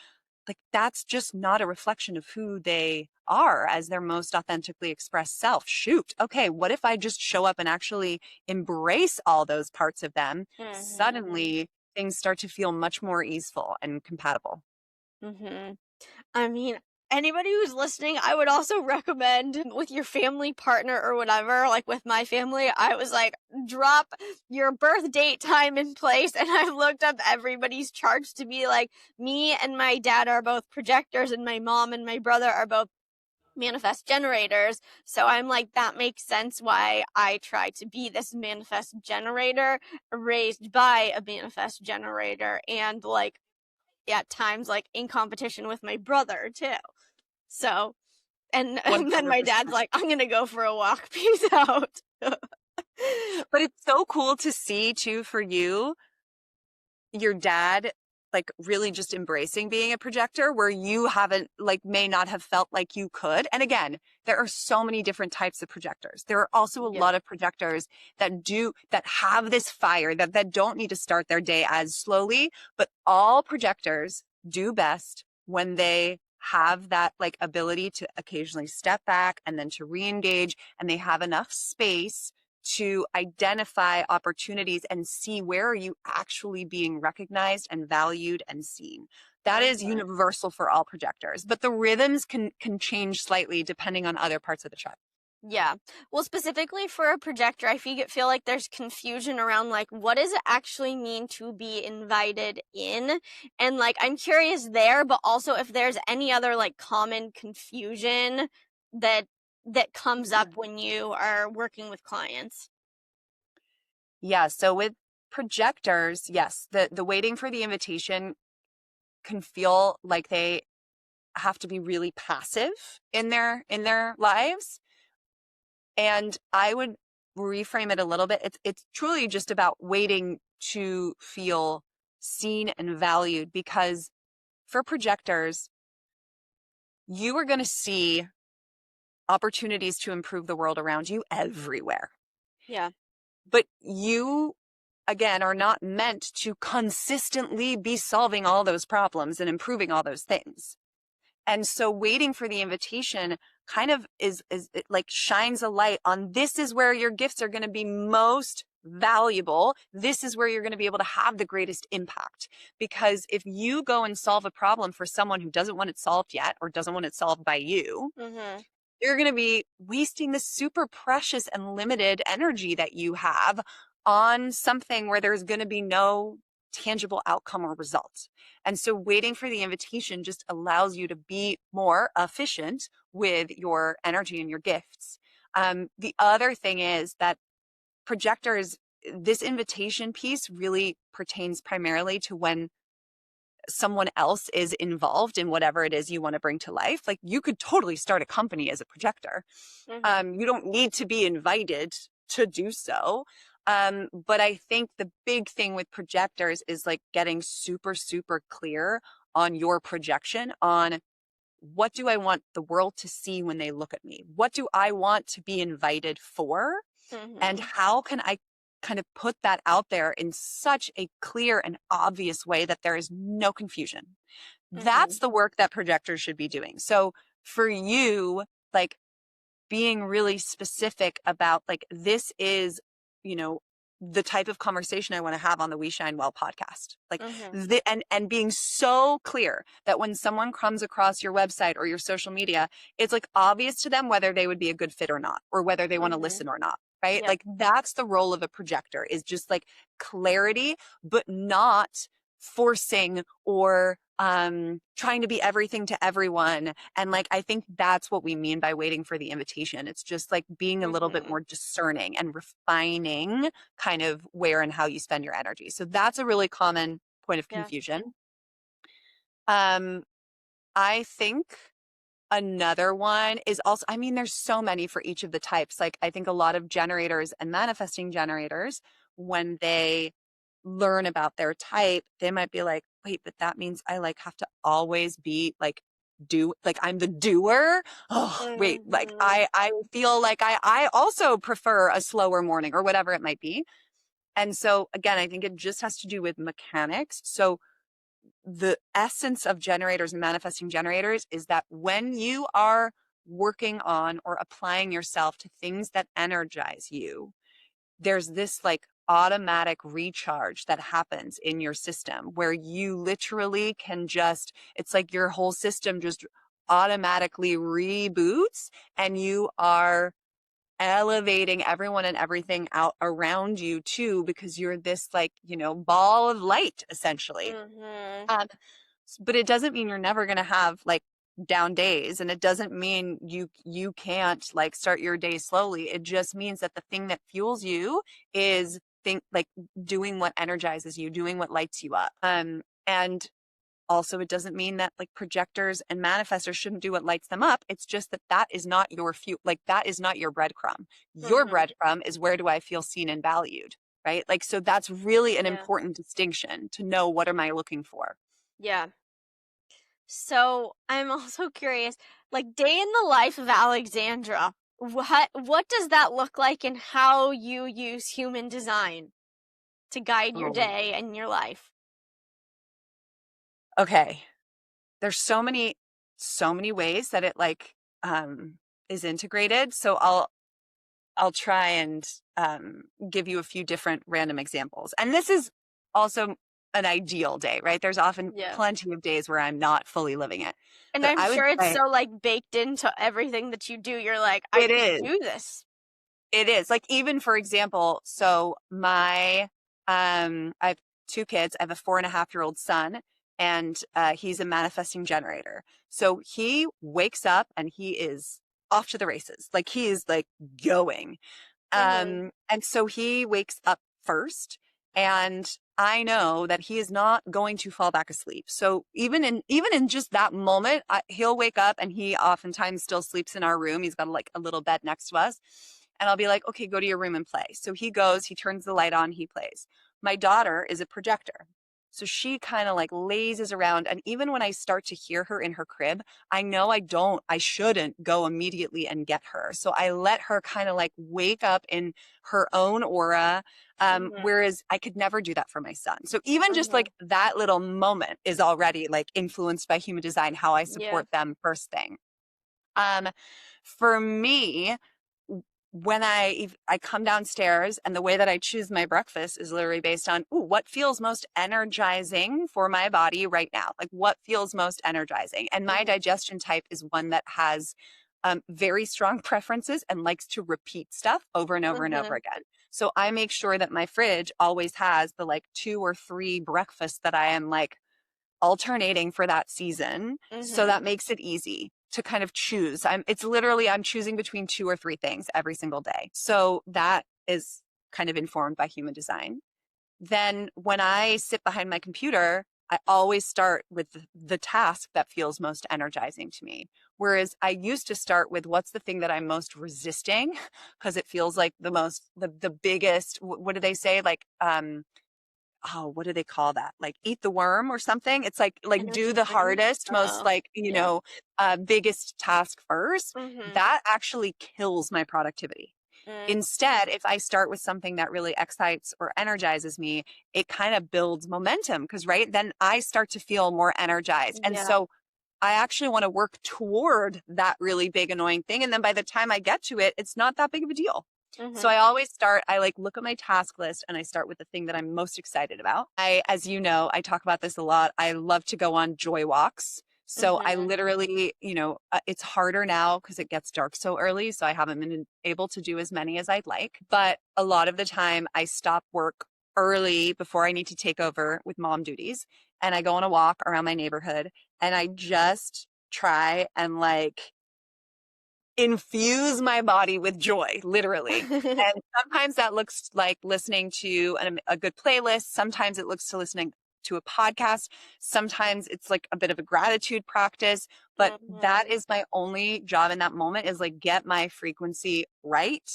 like that's just not a reflection of who they are as their most authentically expressed self. Shoot. Okay, what if I just show up and actually embrace all those parts of them? Hmm. Suddenly things start to feel much more easeful and compatible. Hmm. I mean, anybody who's listening, I would also recommend with your family partner or whatever, like with my family, I was like, drop your birth date, time, and place. And I looked up everybody's charts to be like, me and my dad are both projectors, and my mom and my brother are both manifest generators. So I'm like, that makes sense why I try to be this manifest generator raised by a manifest generator, and like at times like in competition with my brother too. So, and then my dad's 100%. like, I'm gonna go for a walk. Peace out. But it's so cool to see too for you, your dad like really just embracing being a projector where you haven't like may not have felt like you could. And again, there are so many different types of projectors. There are also a Yeah. lot of projectors that have this fire that don't need to start their day as slowly, but all projectors do best when they have that like ability to occasionally step back and then to re-engage, and they have enough space to identify opportunities and see where are you actually being recognized and valued and seen. That is Mhm. universal for all projectors, but the rhythms can change slightly depending on other parts of the chart. Yeah. Well, specifically for a projector, I feel like there's confusion around like what does it actually mean to be invited in? And like I'm curious there, but also if there's any other like common confusion that comes up when you are working with clients. Yeah, so with projectors, yes, the waiting for the invitation can feel like they have to be really passive in their lives. And I would reframe it a little bit. It's truly just about waiting to feel seen and valued, because for projectors, you are going to see opportunities to improve the world around you everywhere. Yeah. But you, again, are not meant to consistently be solving all those problems and improving all those things. And so waiting for the invitation kind of is it like shines a light on, this is where your gifts are going to be most valuable. This is where you're going to be able to have the greatest impact. Because if you go and solve a problem for someone who doesn't want it solved yet or doesn't want it solved by you, Mhm. you're going to be wasting this super precious and limited energy that you have on something where there's going to be no tangible outcome or result. And so waiting for the invitation just allows you to be more efficient with your energy and your gifts. The other thing is that projectors, this invitation piece really pertains primarily to when someone else is involved in whatever it is you want to bring to life. Like you could totally start a company as a projector. Mm-hmm. You don't need to be invited to do so. But I think the big thing with projectors is like getting super, super clear on your projection on what do I want the world to see when they look at me? What do I want to be invited for? And Mm-hmm. how can I kind of put that out there in such a clear and obvious way that there is no confusion? Mm-hmm. That's the work that projectors should be doing. So for you, like being really specific about like, this is, you know, the type of conversation I want to have on the We Shine Well podcast. Like Mm-hmm. and being so clear that when someone comes across your website or your social media, it's like obvious to them whether they would be a good fit or not, or whether they want to Mm-hmm. listen or not. Right. Yep. Like that's the role of a projector, is just like clarity, but not forcing or trying to be everything to everyone. And like I think that's what we mean by waiting for the invitation. It's just like being a little bit Mm-hmm. more discerning and refining kind of where and how you spend your energy. So that's a really common point of Yeah. confusion. um I think another one is also, I mean, there's so many for each of the types. Like, I think a lot of generators and manifesting generators, when they learn about their type, they might be like, wait, but that means I like have to always be like, like I'm the doer. Oh, wait, like Mm-hmm. I feel like I also prefer a slower morning or whatever it might be. And so again, I think it just has to do with mechanics. So the essence of generators and manifesting generators is that when you are working on or applying yourself to things that energize you, there's this like automatic recharge that happens in your system where you literally can just, it's like your whole system just automatically reboots, and you are elevating everyone and everything out around you too, because you're this like, ball of light essentially. Mm-hmm. um, but it doesn't mean you're never going to have like down days, and it doesn't mean you can't like start your day slowly. It just means that the thing that fuels you is think like doing what energizes you, doing what lights you up. And also, it doesn't mean that like projectors and manifestors shouldn't do what lights them up. It's just that that is not your like that is not your breadcrumb. Your Mm-hmm. breadcrumb is, where do I feel seen and valued? Right? Like, so that's really an Yeah. important distinction to know, what am I looking for? Yeah. So I'm also curious, like day in the life of Alexandra, what does that look like, and how you use human design to guide your Oh, day and your life? okay. There's so many ways that it like is integrated. So I'll try and give you a few different random examples. And this is also an ideal day, right? There's often Yeah. plenty of days where I'm not fully living it. And But I'm I would sure it's say so like baked into everything that you do. You're like, I it just is. do this. It is. Like, even for example, so I have two kids. I have a 4.5-year-old son, and he's a manifesting generator. So he wakes up and he is off to the races. Like, he is like going. Mm-hmm. And so he wakes up first, and I know that he is not going to fall back asleep. So even in just that moment, he'll wake up, and he oftentimes still sleeps in our room. He's got like a little bed next to us. And I'll be like, okay, go to your room and play. So he goes, he turns the light on, he plays. My daughter is a projector. So she kind of like lazes around. And even when I start to hear her in her crib, I know I shouldn't go immediately and get her. So I let her kind of like wake up in her own aura. Mm-hmm. Whereas I could never do that for my son. So even just Mm-hmm. like that little moment is already like influenced by human design, how I Yeah. support them first thing. Um, for me, when I come downstairs, and the way that I choose my breakfast is literally based on, ooh, what feels most energizing for my body right now? Like, what feels most energizing? And my Mm-hmm. digestion type is one that has very strong preferences and likes to repeat stuff over and over and over Mm-hmm. again. So I make sure that my fridge always has the like 2 or 3 breakfasts that I am like alternating for that season. So Mm-hmm. that makes it easy to kind of choose. I'm choosing between 2 or 3 things every single day. So that is kind of informed by human design. Then when I sit behind my computer, I always start with the task that feels most energizing to me. Whereas I used to start with what's the thing that I'm most resisting because it feels like the biggest, what do they say? Like, oh, what do they call that? Like eat the worm or something. It's like do Energy the draining. hardest, most Oh, like, yeah. biggest task first. Mm-hmm. That actually kills my productivity. Mm, Instead, if I start with something that really excites or energizes me, it kind of builds momentum because, right, then I start to feel more energized. And yeah. so I actually want to work toward that really big, annoying thing. And then by the time I get to it, it's not that big of a deal. So Mm-hmm. I always start, I like look at my task list and I start with the thing that I'm most excited about. As you know, I talk about this a lot. I love to go on joy walks. So I Mm-hmm. literally, it's harder now because it gets dark so early. So I haven't been able to do as many as I'd like. But a lot of the time I stop work early before I need to take over with mom duties. And I go on a walk around my neighborhood and I just try and like infuse my body with joy, literally. And sometimes that looks like listening to a good playlist. Sometimes it looks to listening to a podcast. Sometimes it's like a bit of a gratitude practice. But that Mm-hmm. is my only job in that moment is like get my frequency right.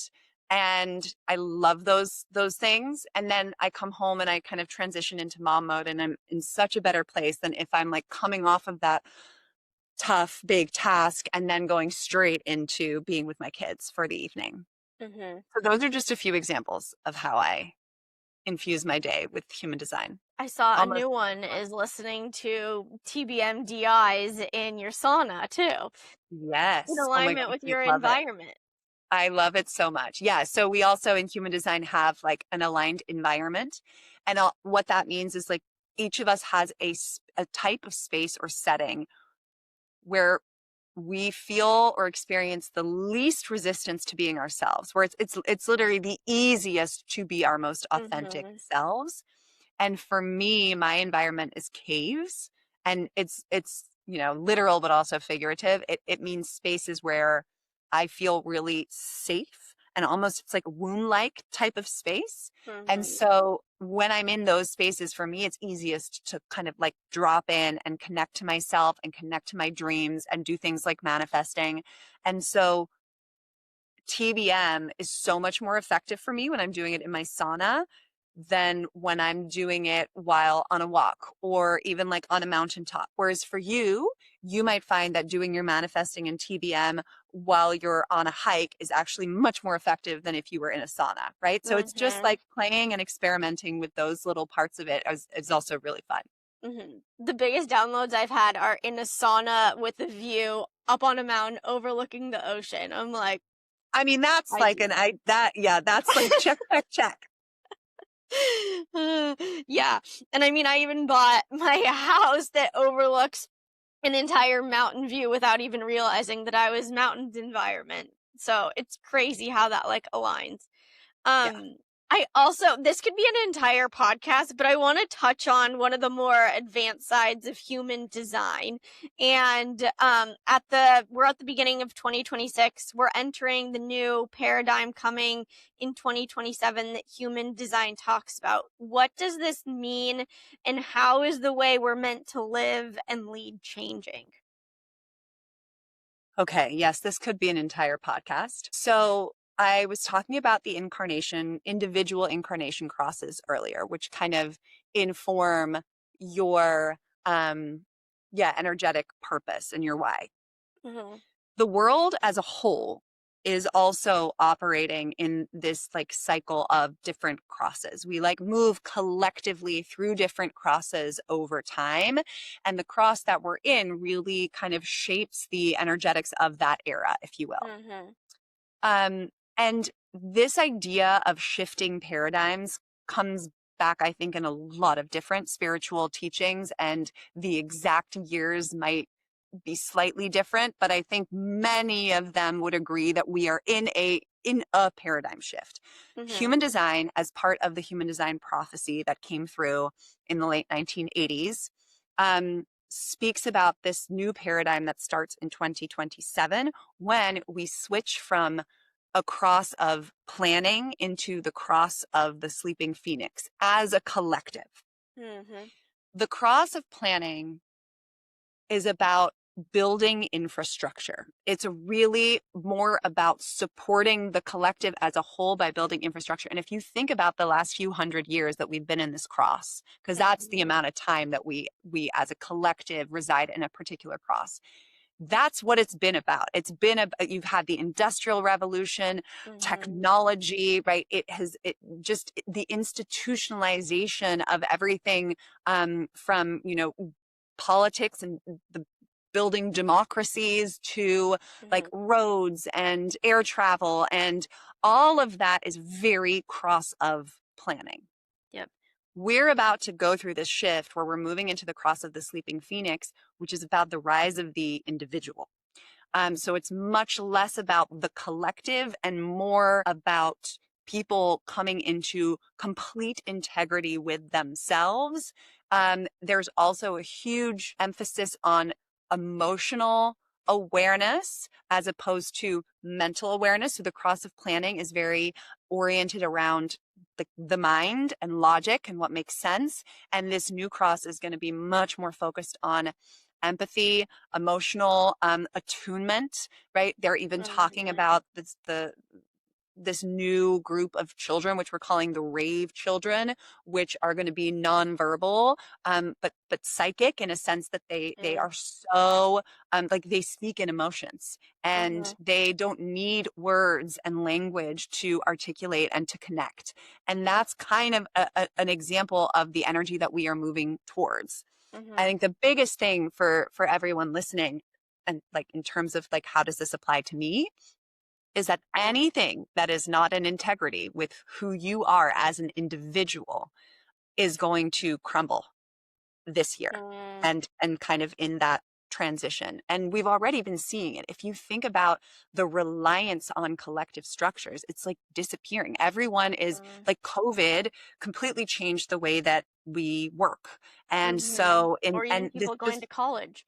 And I love those things. And then I come home and I kind of transition into mom mode and I'm in such a better place than if I'm like coming off of that tough, big task and then going straight into being with my kids for the evening. Mm-hmm. So those are just a few examples of how I infuse my day with human design. I saw a Almost. new one is listening to TBMDIs in your sauna too, in Yes. Oh my alignment gosh, with I your love it. environment. I love it so much. Yeah. So we also in human design have like an aligned environment. And what that means is like each of us has a type of space or setting where we feel or experience the least resistance to being ourselves, where it's literally the easiest to be our most authentic Mm-hmm. selves. And for me, my environment is caves, and it's literal but also figurative. It means spaces where I feel really safe and almost it's like womb-like type of space. And Mm-hmm. so when I'm in those spaces, for me, it's easiest to kind of like drop in and connect to myself and connect to my dreams and do things like manifesting. And so TBM is so much more effective for me when I'm doing it in my sauna than when I'm doing it while on a walk or even like on a mountaintop. Whereas for you, you might find that doing your manifesting in TBM while you're on a hike is actually much more effective than if you were in a sauna, right? So it's just Mm-hmm. like playing and experimenting with those little parts of it is also really fun. Mm-hmm. The biggest downloads I've had are in a sauna with a view up on a mountain overlooking the ocean. I'm like, I mean, that's like ideal. that's like check, check, check. Yeah. And I mean, I even bought my house that overlooks an entire mountain view without even realizing that I was mountains environment. So it's crazy how that like aligns. Yeah. Um, I also, this could be an entire podcast, but I want to touch on one of the more advanced sides of human design. And we're at the beginning of 2026. We're entering the new paradigm coming in 2027 that human design talks about. What does this mean, and how is the way we're meant to live and lead changing? Okay, yes, this could be an entire podcast. So I was talking about the individual incarnation crosses earlier, which kind of inform your energetic purpose and your why. Mm-hmm. The world as a whole is also operating in this like cycle of different crosses. We like move collectively through different crosses over time. And the cross that we're in really kind of shapes the energetics of that era, if you will. Mm-hmm. Um, and this idea of shifting paradigms comes back, I think, in a lot of different spiritual teachings, and the exact years might be slightly different, but I think many of them would agree that we are in a paradigm shift. Mm-hmm. Human design, as part of the human design prophecy that came through in the late 1980s, speaks about this new paradigm that starts in 2027 when we switch from a cross of planning into the cross of the sleeping phoenix as a collective. Mm-hmm. The cross of planning is about building infrastructure. It's really more about supporting the collective as a whole by building infrastructure. And if you think about the last few hundred years that we've been in this cross, because that's the Mhm. amount of time that we as a collective reside in a particular cross. That's what it's been about. It's been you've had the industrial revolution, Mhm. technology, right? It just the institutionalization of everything, from, politics and the building democracies to like Mhm. roads and air travel, and all of that is very cross of planning. Yep. We're about to go through this shift where we're moving into the cross of the sleeping phoenix, which is about the rise of the individual. So it's much less about the collective and more about people coming into complete integrity with themselves. There's also a huge emphasis on emotional awareness as opposed to mental awareness. So the cross of planning is very oriented around the mind and logic and what makes sense. And this new cross is going to be much more focused on empathy, emotional attunement, right? They're even talking Mhm. about this new group of children, which we're calling the rave children, which are going to be nonverbal, but psychic in a sense that they Mm. are so like they speak in emotions and Mhm. they don't need words and language to articulate and to connect. And that's kind of an example of the energy that we are moving towards. I Mhm. think the biggest thing for everyone listening, and like in terms of like how does this apply to me, is that anything that is not in integrity with who you are as an individual is going to crumble this year, Mm. and kind of in that transition. And we've already been seeing it. If you think about the reliance on collective structures, it's like disappearing. Everyone is Mm. like COVID completely changed the way that we work. And Mhm. so in Or even and people going this to college.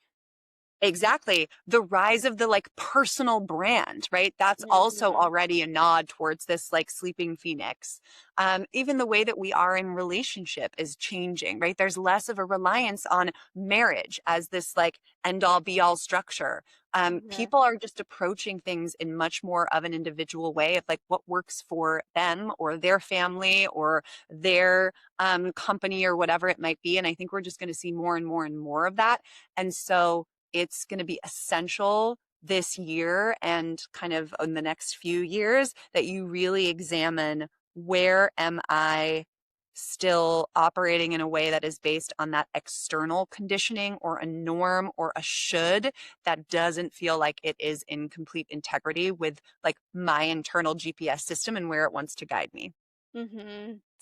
exactly. The rise of the like personal brand, right? That's also Mhm. already a nod towards this like sleeping phoenix. Even the way that we are in relationship is changing, right? There's less of a reliance on marriage as this like end all be all structure. Mhm. People are just approaching things in much more of an individual way of like what works for them or their family or their company or whatever it might be. And I think we're just going to see more and more and more of that. And so it's going to be essential this year and kind of in the next few years that you really examine, where am I still operating in a way that is based on that external conditioning or a norm or a should that doesn't feel like it is in complete integrity with like my internal GPS system and where it wants to guide me.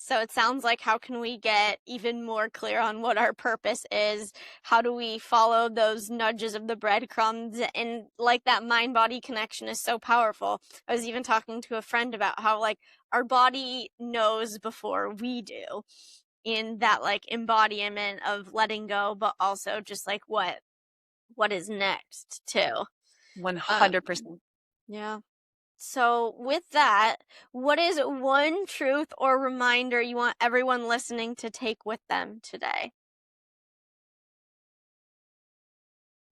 So it sounds like how can we get even more clear on what our purpose is? How do we follow those nudges of the breadcrumbs? And like that mind body connection is so powerful. I was even talking to a friend about how like our body knows before we do in that like embodiment of letting go, but also just like what is next too. Um 100%. yeah. So, with that, what is one truth or reminder you want everyone listening to take with them today?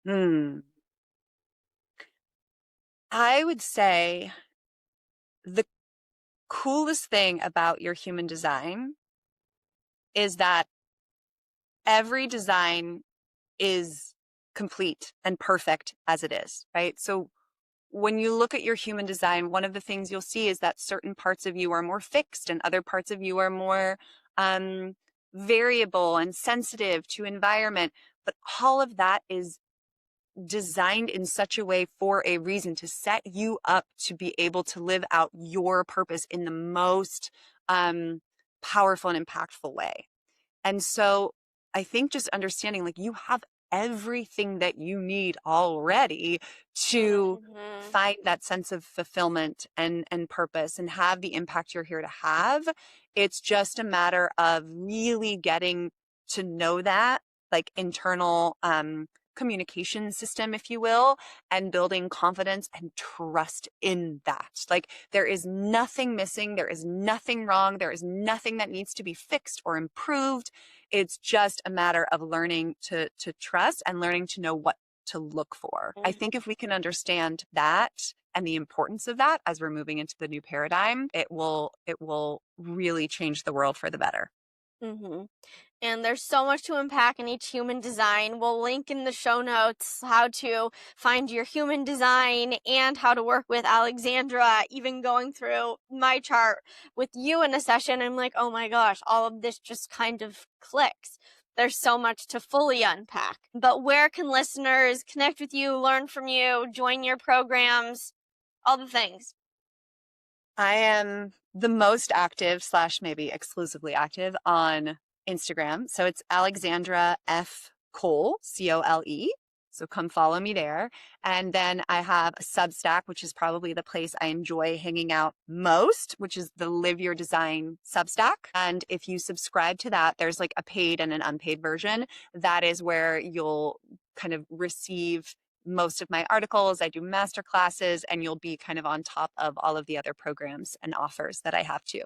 Hmm. I would say the coolest thing about your human design is that every design is complete and perfect as it is, right? So when you look at your human design, one of the things you'll see is that certain parts of you are more fixed and other parts of you are more um, variable and sensitive to environment. But all of that is designed in such a way for a reason to set you up to be able to live out your purpose in the most um, powerful and impactful way. And so I think just understanding like you have everything that you need already to Mhm. find that sense of fulfillment and purpose and have the impact you're here to have. It's just a matter of really getting to know that like internal communication system, if you will, and building confidence and trust in that. Like there is nothing missing. There is nothing wrong. There is nothing that needs to be fixed or improved. It's just a matter of learning to trust and learning to know what to look for. I think if we can understand that and the importance of that as we're moving into the new paradigm, it will really change the world for the better. Mm-hmm. And there's so much to unpack in each human design. We'll link in the show notes how to find your human design and how to work with Alexandra. Even going through my chart with you in a session, I'm like, oh my gosh, all of this just kind of clicks. There's so much to fully unpack. But where can listeners connect with you, learn from you, join your programs, all the things? I am the most active / maybe exclusively active on Instagram. So it's Alexandra F. Cole, Cole. So come follow me there. And then I have a Substack, which is probably the place I enjoy hanging out most, which is the Live Your Design Substack. And if you subscribe to that, there's like a paid and an unpaid version. That is where you'll kind of receive most of my articles. I do master classes, and you'll be kind of on top of all of the other programs and offers that I have too.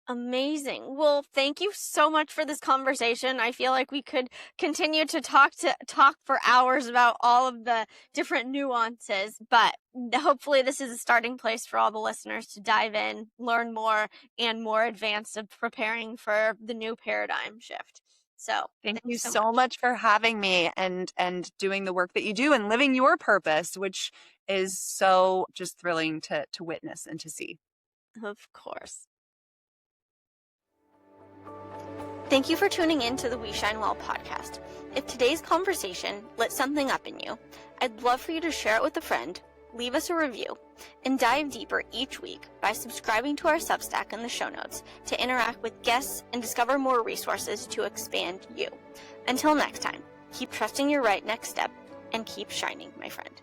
Amazing. Well, thank you so much for this conversation. I feel like we could continue to talk for hours about all of the different nuances, but hopefully this is a starting place for all the listeners to dive in, learn more, and more advanced of preparing for the new paradigm shift. So Thank you thanks so so much for having me and doing the work that you do and living your purpose, which is so just thrilling to witness and to see. much. Of course. Thank you for tuning in to the We Shine Well podcast. If today's conversation lit something up in you, I'd love for you to share it with a friend, leave us a review, and dive deeper each week by subscribing to our Substack in the show notes to interact with guests and discover more resources to expand you. Until next time, keep trusting your right next step and keep shining, my friend.